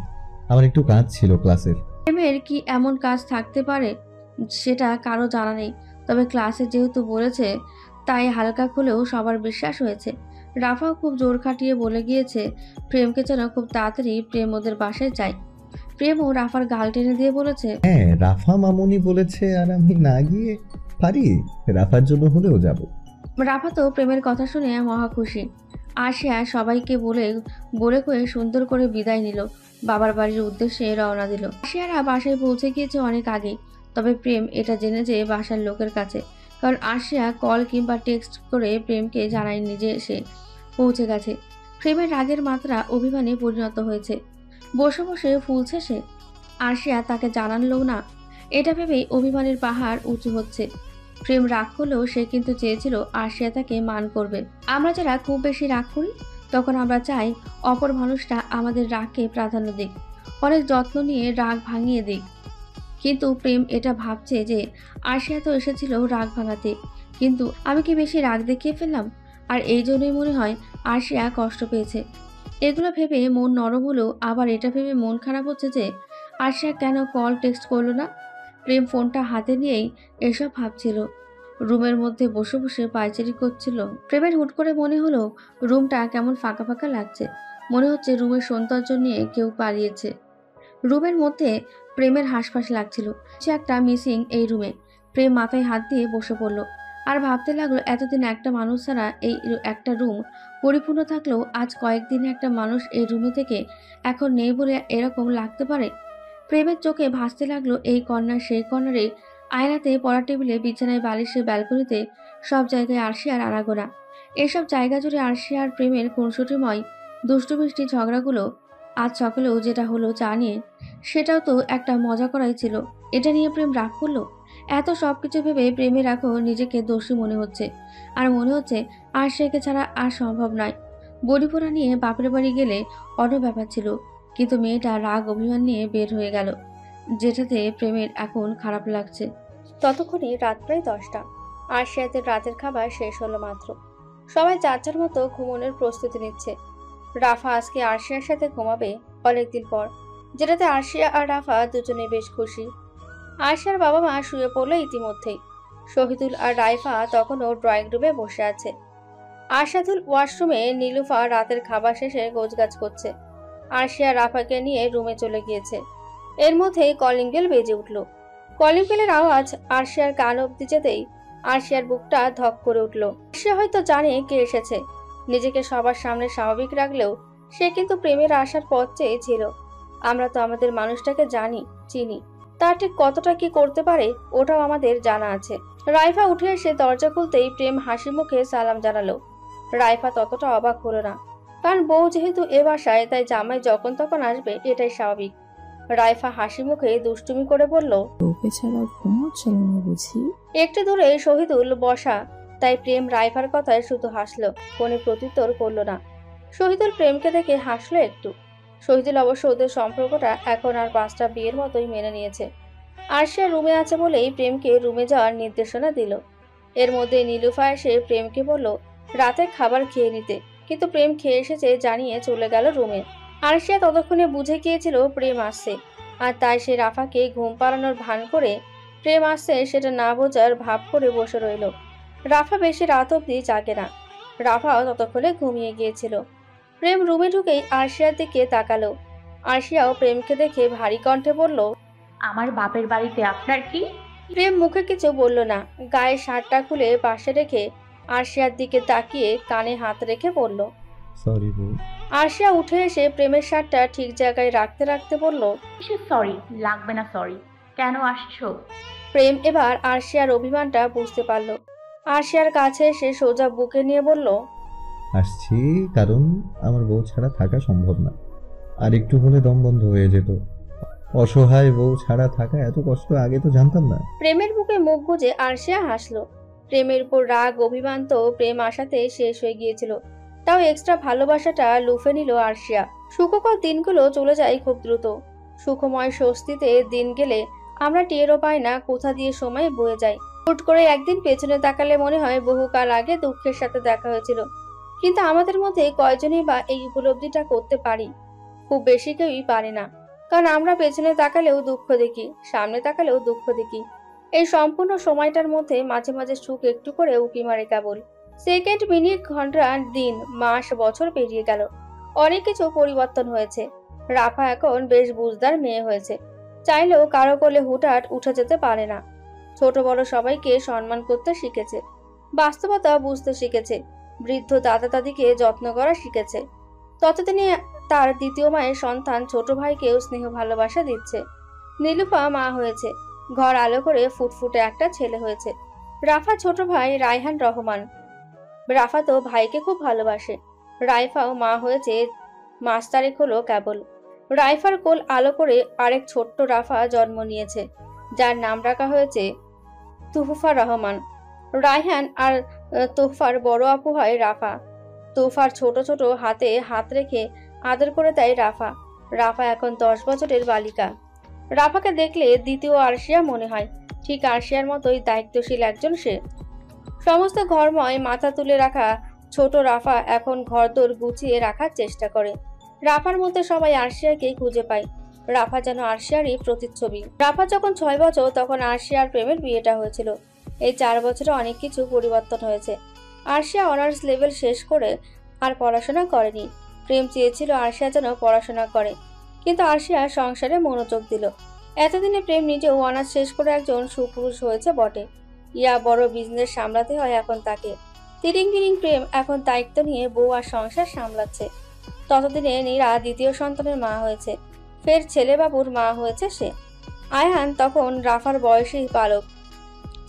আমার একটু কাজ ছিল ক্লাসের। প্রেমের কি এমন কাজ থাকতে পারে সেটা কারো জানা নেই। তবে ক্লাসে যেহেতু বলেছে তাই হালকা খুলেও সবার বিশ্বাস হয়েছে। রাফাও খুব জোর খাটিয়ে বলে গিয়েছে প্রেমকে যেন খুব তাড়াতাড়ি প্রেম ওদের বাসায় যায়। প্রেমও রাফার গাল টেনে দিয়ে বলেছে, হ্যাঁ, রাফা মামুনি বলেছে আর আমি না গিয়ে পারি? রাফার জন্য হলেও যাব। রাফা তো প্রেমের কথা শুনে মহা খুশি। আরশিয়া সবাইকে বলে বলে কয়ে সুন্দর করে বিদায় নিল। বাবার বাড়ির উদ্দেশ্যে রওনা দিল। আরশিয়ারা বাসায় পৌঁছে গিয়েছে অনেক আগে। তবে প্রেম এটা জেনেছে বাসার লোকের কাছে, কারণ আরশিয়া কল কিংবা টেক্সট করে প্রেমকে জানায় নিজে এসে পৌঁছে গেছে। প্রেমের রাগের মাত্রা অভিমানে পরিণত হয়েছে। বসে বসে ফুলছে সে। আরশিয়া তাকে জানালেও না, এটা ভেবেই অভিমানের পাহাড় উঁচু হচ্ছে। প্রেম রাগ করলেও সে কিন্তু চেয়েছিল আরশিয়া তাকে মান করবে। আমরা যারা খুব বেশি রাগ করি তখন আমরা চাই অপর মানুষটা আমাদের রাগকে প্রাধান্য দিক, অনেক যত্ন নিয়ে রাগ ভাঙিয়ে দিক। কিন্তু প্রেম এটা ভাবছে যে আরশিয়া তো এসেছিল রাগ ভাঙাতে, কিন্তু আমি কি বেশি রাগ দেখিয়ে ফেললাম? আর এই জন্যই মনে হয় আরশিয়া কষ্ট পেয়েছে। এগুলো ভেবে মন নরম হলেও আবার এটা ভেবে মন খারাপ হচ্ছে যে আরশিয়া কেন কল টেক্সট করলো না। প্রেম ফোনটা হাতে নিয়েই এসব ভাবছিল। রুমের মধ্যে বসে বসে পায়চারি করছিল। প্রেমের হুট করে মনে হলো রুমটা কেমন ফাঁকা ফাঁকা লাগছে। মনে হচ্ছে রুমের সৌন্দর্য নিয়ে কেউ পালিয়েছে। রুমের মধ্যে প্রেমের হাঁসফাঁস লাগছিল, সে একটা মিসিং এই রুমে। প্রেম মাথায় হাত দিয়ে বসে পড়ল আর ভাবতে লাগলো এতদিন একটা মানুষ ছাড়া এই একটা রুম পরিপূর্ণ থাকলেও আজ কয়েকদিনে একটা মানুষ এই রুমে থেকে এখন নেই বলে এরকম লাগতে পারে। প্রেমের চোখে ভাসতে লাগলো এই কর্নার সেই কর্নারে, আয়নাতে, পড়া টেবিলে, বিছানায়, বালিশে, ব্যালকনিতে, সব জায়গায় আরশিয়ার আনাগোনা। এসব জায়গা জুড়ে আরশিয়া আর প্রেমের খুনসুটিময় দুষ্টু মিষ্টি ঝগড়াগুলো। আজ সকালেও যেটা হলো চা নিয়ে, সেটাও তো একটা মজা করাই ছিল। এটা নিয়ে প্রেম রাগ করলো। এত সব কিছু ভেবে প্রেমের এখন নিজেকে দোষী মনে হচ্ছে। আর মনে হচ্ছে আরশিয়াকে ছাড়া আর সম্ভব নয়। বড়িপোড়া নিয়ে বাপের বাড়ি গেলে অন্য ব্যাপার ছিল, কিন্তু মেয়েটা রাগ অভিমান নিয়ে বের হয়ে গেল, যেটাতে প্রেমের এখন খারাপ লাগছে। ততক্ষণে রাত প্রায় 10টা। আরশিয়াদের রাতের খাবার শেষ হলো মাত্র। সবাই যার যার মতো ঘুমানোর প্রস্তুতি নিচ্ছে। রাফা আজকে আরশিয়ার সাথে ঘুমাবে অনেকদিন পর, যেটাতে আরশিয়া আর রাফা দুজনে বেশ খুশি। আরশিয়ার বাবা মা শুয়ে পড়লো ইতিমধ্যেই। শহীদুল আর রাইফা তখনও ড্রয়িং রুমে বসে আছে। আরশাদুল ওয়াশরুমে, নীলুফা রাতের খাবার শেষে গোছগাছ করছে। আরশিয়া রাফাকে নিয়ে রুমে চলে গিয়েছে। এর মধ্যেই কলিং বেল বেজে উঠল। কলিং বেলের আওয়াজ আরশিয়ার কান অব্দি যেতেই আরশিয়ার বুকটা ধক করে উঠল। আরশিয়া হয়তো জানে কে এসেছে। নিজেকে সবার সামনে স্বাভাবিক রাখলেও সে কিন্তু প্রেমের আসার পথ চেয়েছিল। আমরা তো আমাদের মানুষটাকে জানি, চিনি, তার ঠিক কতটা কি করতে পারে ওটাও আমাদের জানা আছে। রাইফা উঠে এসে দরজা খুলতেই প্রেম হাসি মুখে সালাম জানালো। রাইফা ততটা অবাক হলো না। কারণ বউ যেহেতু এ বাসায়, তাই জামাই যখন তখন আসবে, এটাই স্বাভাবিক। রাইফা হাসি মুখে দুষ্টুমি করে বলল, ওকে ছাড়া ঘুমোচ্ছিল না বুঝি? একটু দূরে শহীদুল বসা, তাই প্রেম রাইফার কথায় শুধু হাসলো, কোনো প্রত্যুত্তর করলো না। শহীদুল প্রেমকে দেখে হাসলো একটু। শহীদুল অবশ্য ওদের সম্পর্কটা এখন আর 5টা বিয়ের মতোই মেনে নিয়েছে। আরশিয়া রুমে আছে বলেই প্রেমকে রুমে যাওয়ার নির্দেশনা দিল। এর মধ্যে নীলুফা এসে প্রেমকে বলল রাতে খাবার খেয়ে নিতে, কিন্তু প্রেম খেয়ে এসেছে জানিয়ে চলে গেল রুমে। আরশিয়া ততক্ষণে বুঝে গিয়েছিল প্রেম আসছে, আর তাই সে রাফাকে ঘুম পাড়ানোর ভান করে প্রেম আসছে সেটা না বোঝার ভাব করে বসে রইল। রাফা বেশি রাত অব্দি জাগে না, রাফাও ততক্ষণে ঘুমিয়ে গিয়েছিল। প্রেম রুমে ঢুকেই আরশিয়ার দিকে তাকালো। আরশিয়াও প্রেমকে দেখে ভারী কণ্ঠে বলল, আমার বাপের বাড়িতে আপনার কি? প্রেম মুখে কিছু বলল না, গায়ে শার্টটা খুলে পাশে রেখে আরশিয়ার দিকে তাকিয়ে কানে হাত রেখে বলল, সরি বউ। আরশিয়া উঠে এসে প্রেমের শার্টটা ঠিক জায়গায় রাখতে রাখতে বলল, সরি, লাগবে না সরি। কেন আসছো? প্রেম এবার আরশিয়ার অভিমানটা বুঝতে পারল। আরশিয়ার কাছে এসে সোজা বুকে নিয়ে বলল, আসছি কারণ আমার বউ ছাড়া থাকা সম্ভব না, আর একটু হলে দম বন্ধ হয়ে যেত। অসহায় বউ ছাড়া থাকা এত কষ্ট আগে তো জানতাম না। প্রেমের বুকে মুখ গুজে আরশিয়া হাসলো। প্রেমের উপর রাগ অভিমান তো প্রেম আসাতে শেষ হয়ে গিয়েছিল, তাও এক্সট্রা ভালোবাসাটা লুফে নিল আরশিয়া। সুখকর দিনগুলো চলে যায় খুব দ্রুত। সুখময় স্বস্তিতে দিন গেলে আমরা টেরও পাই না কোথা দিয়ে সময় বয়ে যায়। হুট করে একদিন পেছনে তাকালে মনে হয় বহুকাল আগে দুঃখের সাথে দেখা হয়েছিল। কিন্তু আমাদের মধ্যে কয়জনই বা এই উপলব্ধিটা করতে পারি? খুব বেশি কেউই পারে না, কারণ আমরা পেছনে তাকালেও দুঃখ দেখি, সামনে তাকালেও দুঃখ দেখি। এই সম্পূর্ণ সময়টার মধ্যে মাঝে মাঝে সুখ একটু করে উকি মারে কেবল। সেকেন্ড, মিনিট, ঘন্টা, দিন, মাস, বছর পেরিয়ে গেল। অনেক কিছু পরিবর্তন হয়েছে। রাফা এখন বেশ বুঝদার মেয়ে হয়েছে, চাইলেও কারো কোলে হুটহাট উঠে যেতে পারে না। ছোট বড় সবাইকে সম্মান করতে শিখেছে, বাস্তবতা বুঝতে শিখেছে, বৃদ্ধ দাদা দাদিকে যত্ন করা শিখেছে। ততদিনে তার দ্বিতীয় মায়ের সন্তান ছোট ভাইকেও স্নেহ ভালোবাসা দিচ্ছে। নীলুফা মা হয়েছে, ঘর আলো করে ফুটফুটে একটা ছেলে হয়েছে। রাফা ছোট ভাই রায়হান রহমান। রাফা তো ভাইকে খুব ভালোবাসে। রাইফাও মা হয়েছে, মাস তারিখ হলো কেবল। রাইফার কোল আলো করে আরেক ছোট্ট রাফা জন্ম নিয়েছে, যার নাম রাখা হয়েছে তুহফা রহমান। রায়হান আর তোহফার বড় আপু হয় রাফা। তোহফার ছোট ছোট হাতে হাত রেখে আদর করে দেয় রাফা। রাফা এখন 10 বছরের বালিকা। রাফাকে দেখলে দ্বিতীয় আরশিয়া মনে হয়, ঠিক আরশিয়ার মতোই দায়িত্বশীল একজন সে। সমস্ত ঘরময় মাথা তুলে রাখা ছোট রাফা এখন ঘরদোর গুছিয়ে রাখার চেষ্টা করে। রাফার মধ্যে সবাই আরশিয়াকেই খুঁজে পায়। রাফা যেন আরশিয়ারই প্রতিচ্ছবি। রাফা যখন 6 বছর তখন আরশিয়ার প্রেমের বিয়েটা হয়েছিল। এই 4 বছরে অনেক কিছু পরিবর্তন হয়েছে। আরশিয়া অনার্স লেভেল শেষ করে আর পড়াশোনা করেনি। প্রেম চেয়েছিল আরশিয়া যেন পড়াশোনা করে, কিন্তু আরশিয়া সংসারে মনোযোগ দিল। এতদিনে প্রেম নিজেও অনার্স শেষ করে একজন সুপুরুষ হয়েছে বটে। বড় বিজনেস সামলাতে হয় এখন তাকে। তিরিং তিরিং প্রেম এখন দায়িত্ব নিয়ে বউ আর সংসার সামলাচ্ছে। ততদিনে নীরা দ্বিতীয় সন্তানের মা হয়েছে, ফের ছেলে বাবুর মা হয়েছে সে। আয়হান তখন রাফার বয়সী বালক।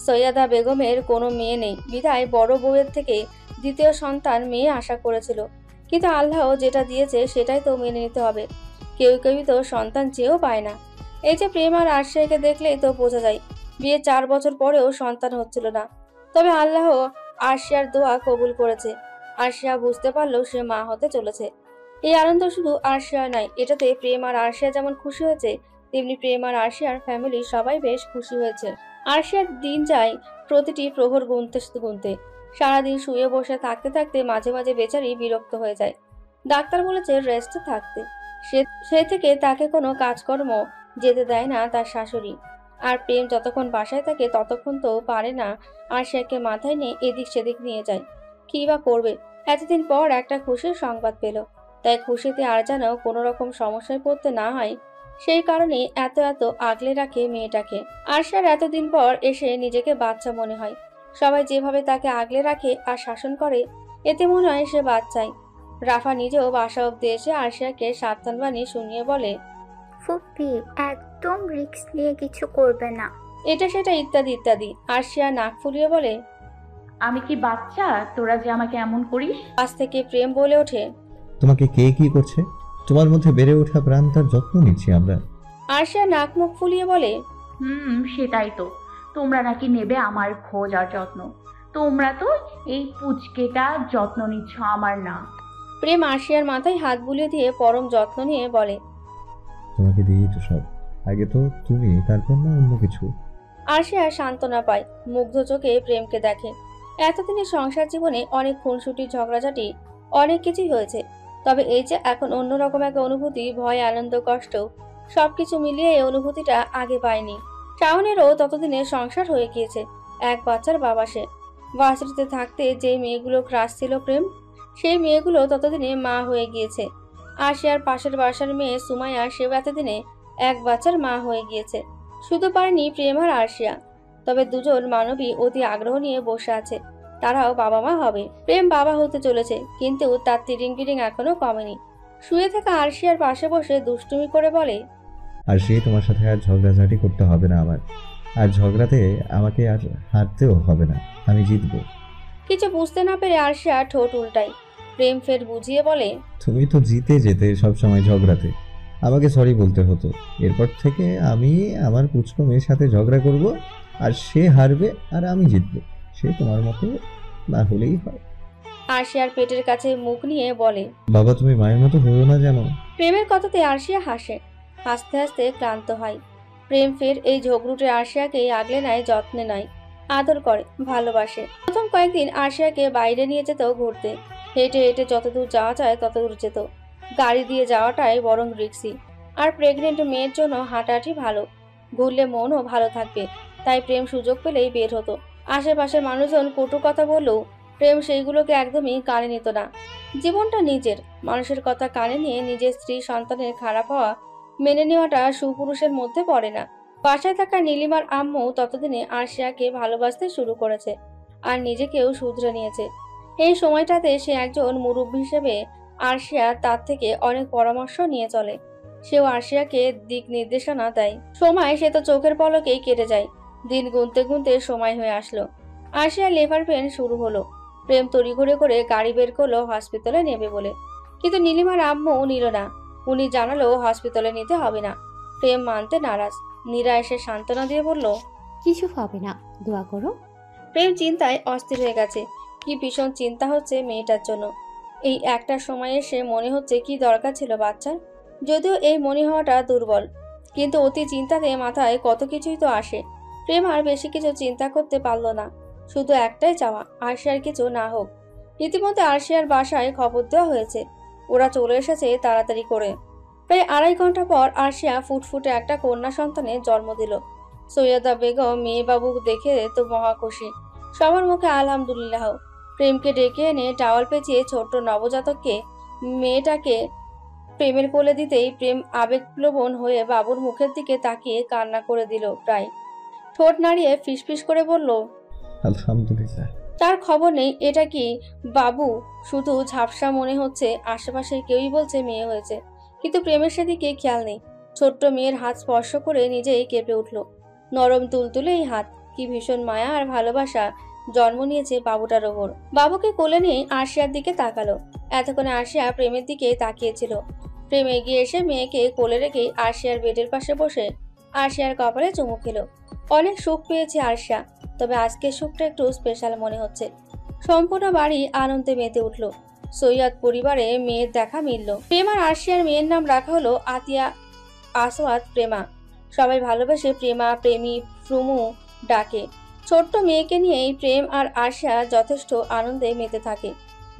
সৈয়দা বেগমের কোনো মেয়ে নেই বিধায় বড় বউয়ের থেকে দ্বিতীয় সন্তান মেয়ে আশা করেছিল, কিন্তু আল্লাহ যেটা দিয়েছে সেটাই তো মেনে নিতে হবে। কেউ কেউই তো সন্তান চেয়েও পায় না। এই যে প্রেম আর আরশিয়াকে দেখলেই তো বোঝা যায়, বিয়ে 4 বছর পরেও সন্তান হচ্ছিল না। তবে আল্লাহ আরশিয়ার দোয়া কবুল করেছে। আরশিয়া বুঝতে পারলো সে মা হতে চলেছে। এই আনন্দ শুধু আরশিয়া নয়, এটাতে প্রেম আর আরশিয়া যেমন খুশি হয়েছে, তেমনি প্রেম আর আরশিয়ার ফ্যামিলি সবাই বেশ খুশি হয়েছে। আরশিয়ার দিন যায় প্রতিটি প্রহর গুনতে গুনতে। সারাদিন শুয়ে বসে থাকতে থাকতে মাঝে মাঝে বেচারি বিরক্ত হয়ে যায়। ডাক্তার বলেছে রেস্টে থাকতে। সে থেকে তাকে কোনো কাজকর্ম যেতে দেয় না তার শাশুড়ি। আর প্রেম যতক্ষণ বাসায় থাকে ততক্ষণ তো পারে না আরশিয়াকে মাথায় নিয়ে এদিক সেদিক নিয়ে যায়। কি বা করবে, এতদিন পর একটা খুশির সংবাদ পেল, তাই খুশিতে আর যেন কোনো রকম সমস্যায় পড়তে না হয় সেই কারণে এত এত আগলে রাখে মেয়েটাকে। আরশিয়ার এতদিন পর এসে নিজেকে বাচ্চা মনে হয়। সবাই যেভাবে তাকে আগলে রাখে আর শাসন করে, এতে মনে হয় সে বাচ্চাই। রাফা নিজেও বাসা অব্দি এসে আরশিয়াকে সাবধান বাণী শুনিয়ে বলে, ফুপি একদম রিস্ক নিয়ে কিছু করবে না, এটা সেটা ইত্যাদি ইত্যাদি। আরশিয়া নাক ফুলিয়ে বলে, আমি কি বাচ্চা তোরা যে আমাকে এমন করিস? পাশ থেকে প্রেম বলে ওঠে, তোমাকে কে কি করছে? তোমার মধ্যে বেড়ে ওঠা প্রাণ, তার যত্ন নিচ্ছি আমরা। আরশিয়া নাক মুখ ফুলিয়ে বলে, সেটাই তো, তোমরা নাকি নেবে আমার খোঁজ আর যত্ন। তোমরা তো এই পুচকেটা যত্ন নিচ্ছ, আমার না। প্রেম আরশিয়ার মাথায় হাত বুলিয়ে দিয়ে পরম যত্ন নিয়ে বলে, তোমাকে দিয়েই তো সব। আগে তো তুমি, তারপর না অন্য কিছু। আরশিয়া সান্ত্বনা পায়, মুগ্ধ চোখে প্রেমকে দেখে। এতদিনের সংসার জীবনে অনেক খুনসুটি, ঝগড়াঝাটি, অনেক কিছুই হয়েছে। তবে এই যে এখন অন্যরকম এক অনুভূতি, ভয়, আনন্দ, কষ্ট, সবকিছু মিলিয়ে এই অনুভূতিটা আগে পায়নি। শাওনেরও ততদিনে সংসার হয়ে গিয়েছে, এক বাচ্চার বাবা সে। ভার্সিটিতে থাকতে যে মেয়েগুলো ক্রাশ ছিল প্রেম, সেই মেয়েগুলো ততদিনে মা হয়ে গিয়েছে। আরশিয়ার পাশের বাসার মেয়ে সুমাইয়া, সেও এতদিনে এক বাচ্চার মা হয়ে গিয়েছে। শুধু পারেনি প্রেম আর আরশিয়া। তবে দুজন মানবী অতি আগ্রহ নিয়ে বসে আছে, তারাও বাবা মা হবে। প্রেম বাবা হতে চলেছে, কিন্তু তার তিরিং বিরিং এখনো কমেনি। শুয়ে থাকা আরশিয়ার পাশে বসে দুষ্টুমি করে বলে, আর সে তোমার সাথে আর ঝগড়াঝাটি করতে হবে না আমার। আর ঝগড়াতে আমাকে আর হারতেও হবে না, আমি জিতবো। কিছু বুঝতে না পেরে আরশিয়া ঠোঁট উল্টায়। প্রেম ফের বুঝিয়ে বলে, তুমি তো জিতে যেতে সবসময় ঝগড়াতে, আমাকে সরি বলতে হতো। এরপর থেকে আমি আমার পুচকো মেয়ের সাথে ঝগড়া করব, আর সে হারবে আর আমি জিতবো। সে তোমার মতো না হলেই হয়। আরশিয়ার পেটের কাছে মুখ নিয়ে বলে, বাবা তুমি মায়ের মতো হইও না যেন। প্রেমের কথাতে আরশিয়া হাসে। হাসতে হাসতে ক্লান্ত হয়। প্রেম ফের এই ঝগড়ুটে আরশিয়াকে আগলে নেয়, যত্নে নেয়, আদর করে, ভালোবাসে। প্রথম কয়েকদিন আরশিয়াকে বাইরে নিয়ে যেত ঘুরতে। হেঁটে হেঁটে যতদূর যাওয়া যায় ততদূর যেত। গাড়ি দিয়ে যাওয়াটাই বরং রিক্সি। আর প্রেগনেন্ট মেয়ের জন্য হাঁটাহাঁটি ভালো, ঘুরলে মনও ভালো থাকবে। তাই প্রেম সুযোগ পেলেই বের হতো। আশেপাশের মানুষজন কটু কথা বললেও প্রেম সেইগুলোকে একদমই কানে নিত না। জীবনটা নিজের, মানুষের কথা কানে নিয়ে নিজের স্ত্রী সন্তানের খারাপ হওয়া মেনে নেওয়াটা সুপুরুষের মধ্যে পড়ে না। বাসায় থাকা নীলিমার আম্মু ততদিনে আরশিয়াকে ভালোবাসতে শুরু করেছে আর নিজেকেও শুধরে নিয়েছে। এই সময়টাতে সে একজন মুরব্বী হিসেবে আরশিয়া তার থেকে অনেক পরামর্শ নিয়ে চলে। সেও আরশিয়াকে দিক নির্দেশনা দেয়। সময় সে তো চোখের পলকেই কেটে যায়। দিন গুনতে গুনতে সময় হয়ে আসলো। আরশিয়ার লেবার পেন শুরু হলো। প্রেম তড়িঘড়ি করে গাড়ি বের করলো হসপিটালে নেবে বলে, কিন্তু নীলিমার আম্মু নিল না। উনি জানালো হসপিটালে নিতে হবে না। প্রেম মানতে নারাজ। নীরা এসে সান্ত্বনা দিয়ে বলল, কিছু হবে না, দোয়া করো। প্রেম চিন্তায় অস্থির হয়ে গেছে। কি ভীষণ চিন্তা হচ্ছে মেয়েটার জন্য। এই একটা সময় এসে মনে হচ্ছে কি দরকার ছিল বাচ্চার। যদিও এই মনে হওয়াটা দুর্বল, কিন্তু অতি চিন্তাতে মাথায় কত কিছুই তো আসে। প্রেম আর বেশি কিছু চিন্তা করতে পারল না। শুধু একটাই চাওয়া, আরশিয়ার কিছু না হোক। ইতিমধ্যে আরশিয়ার বাসায় খবর দেওয়া হয়েছে, ওরা চলে এসেছে তাড়াতাড়ি করে। প্রায় 2.5 ঘন্টা পর আরশিয়া ফুটফুটে একটা কন্যা সন্তানের জন্ম দিল। সৈয়দা বেগম মেয়ে বাবু দেখে তো মহা খুশি। সবার মুখে আলহামদুলিল্লাহ। প্রেমকে ডেকে এনে টাওয়াল পেঁচিয়ে ছোট্ট নবজাতককে মেয়েটাকে প্রেমের কোলে দিতেই প্রেম আবেগপ্লবন হয়ে বাবুর মুখের দিকে তাকিয়ে কান্না করে দিল। প্রায় ঠোঁট নাড়িয়ে ফিসফিস করে বলল, আলহামদুলিল্লাহ। তার খবর নেই এটা কি বাবু, শুধু ঝাপসা মনে হচ্ছে। আশেপাশে কেউই বলছে মেয়ে হয়েছে, কিন্তু প্রেমের সেদিকে খেয়াল নেই। ছোট্ট মেয়ের হাত স্পর্শ করে নিজেই কেঁপে উঠল। নরম তুলতুলে এই হাত, কি ভীষণ মায়া আর ভালোবাসা জন্ম নিয়েছে বাবুটার ওপর। বাবুকে কোলে নিয়ে আরশিয়ার দিকে তাকালো। এতক্ষণে আরশিয়া প্রেমের দিকে তাকিয়েছিল। প্রেম এগিয়ে এসে মেয়েকে কোলে রেখেই আরশিয়ার বেডের পাশে বসে আরশিয়ার কপালে চুমু খেলো। অনেক সুখ পেয়েছে আরশিয়া, তবে আজকের সুখটা একটু স্পেশাল মনে হচ্ছে। সম্পূর্ণ বাড়ি আনন্দে মেতে উঠল। সৈয়দ পরিবারে মেয়ের দেখা মিলল। প্রেম আর আরশিয়ার মেয়ের নাম রাখা হলো আতিয়া আসওয়াদ প্রেমা। সবাই ভালোবেসে প্রেমা, প্রেমী, ফ্রুমু ডাকে। ছোট্ট মেয়েকে নিয়েই প্রেম আর আরশিয়া যথেষ্ট আনন্দে মেতে থাকে।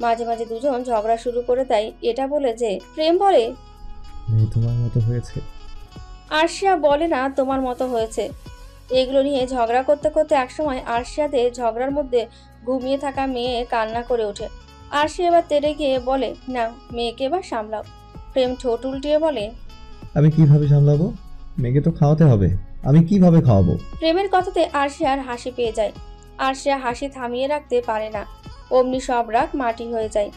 মাঝে মাঝে দুজন ঝগড়া শুরু করে দেয়, এটা বলে যে প্রেম বলে মেয়ে তোমার মতো হয়েছে, আরশিয়া বলে না তোমার মতো হয়েছে। এগুলো নিয়ে ঝগড়া করতে করতে একসময় আরশিয়াদের ঝগড়ার মধ্যে ঘুমিয়ে থাকা মেয়ে কান্না করে ওঠে। আরশিয়া এবার তেড়ে গিয়ে বলে, না মেয়েকে এবার সামলাও। প্রেম ঠোঁট উল্টিয়ে বলে, আমি কিভাবে সামলাবো? মেয়েকে তো খাওয়াতে হবে, আমি কিভাবে খাওয়াবো? প্রেমের কথাতে আরশিয়ার হাসি পেয়ে যায়। আরশিয়া হাসি থামিয়ে রাখতে পারে না, অমনি সব রাগ মাটি হয়ে যায়।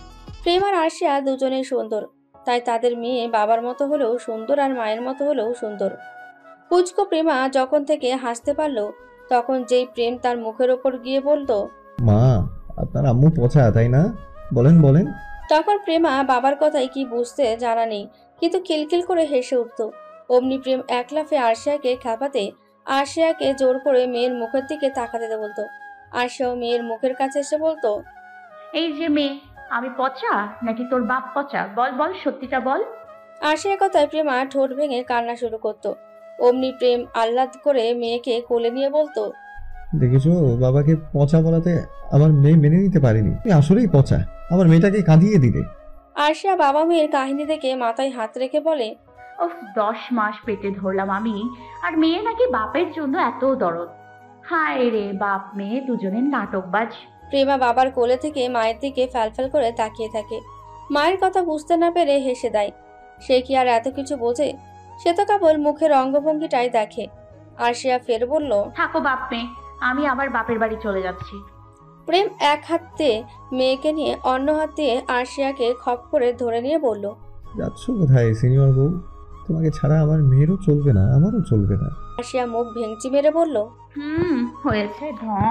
প্রেম আর আরশিয়া দুজনেই সুন্দর, তাই তাদের মেয়ে বাবার মতো হলেও সুন্দর আর মায়ের মতো হলেও সুন্দর। পুচকো প্রেমা যখন থেকে হাসতে পারলো, তখন যেই প্রেম তার মুখের ওপর গিয়ে বলতো, মা আপনার আম্মু পচা তাই না? বলেন বলেন। তখন প্রেমা বাবার কথায় কি বুঝতে জানা নেই, কিন্তু কিলকিল করে হেসে উঠত। অমনি প্রেম এক লাফে আরশিয়াকে খেপাতে আরশিয়াকে জোর করে মেয়ের মুখের দিকে তাকাতে বলতো। আরশিয়াও মেয়ের মুখের কাছে এসে বলতো, এই যে মেয়ে, আমি পচা নাকি তোর বাপ পচা? বল বল, সত্যিটা বল। আরশিয়ার কথায় প্রেমা ঠোঁট ভেঙে কান্না শুরু করতো। অমনি প্রেম আহ্লাদ করে মেয়েকে কোলে নিয়ে বলতো, দেখেছো, বাবাকে পচা বলাতে আমার মেয়ে মেনে নিতে পারেনি। তুমি আসলেই পচা, আমার মেয়েটাকে কাঁদিয়ে দিলে। আরশিয়া বাবা মেয়ের কাহিনী দেখে মাথায় হাত রেখে বলে, ও 10 মাস পেটে ধরলাম আমি, আর মেয়ে নাকি বাপের জন্য এত দরদ। হায় রে, বাপ মেয়ে দুজনের নাটকবাজ। প্রেমা বাবার কোলে থেকে মায়ের দিকে ফ্যালফ্যাল করে তাকিয়ে থাকে। মায়ের কথা বুঝতে না পেরে হেসে দেয়। সে কি আর এত কিছু বোঝে? সে তো কেবল মুখের অঙ্গভঙ্গিটাই দেখে। আরশিয়া ফের বলল, থাকো বাপ মেয়ে, আমি আবার বাপের বাড়ি চলে যাচ্ছি। প্রেম এক হাতে মেয়েকে নিয়ে অন্য হাত দিয়ে আরশিয়াকে খপ করে ধরে নিয়ে বলল, যাচ্ছ কোথায় সিনিয়র বউ? তোমাকে ছাড়া আমার মেয়েরও চলবে না, আমারও চলবে না। আরশিয়া মুখ ভেঙচি মেরে বলল, হয়েছে ঢং।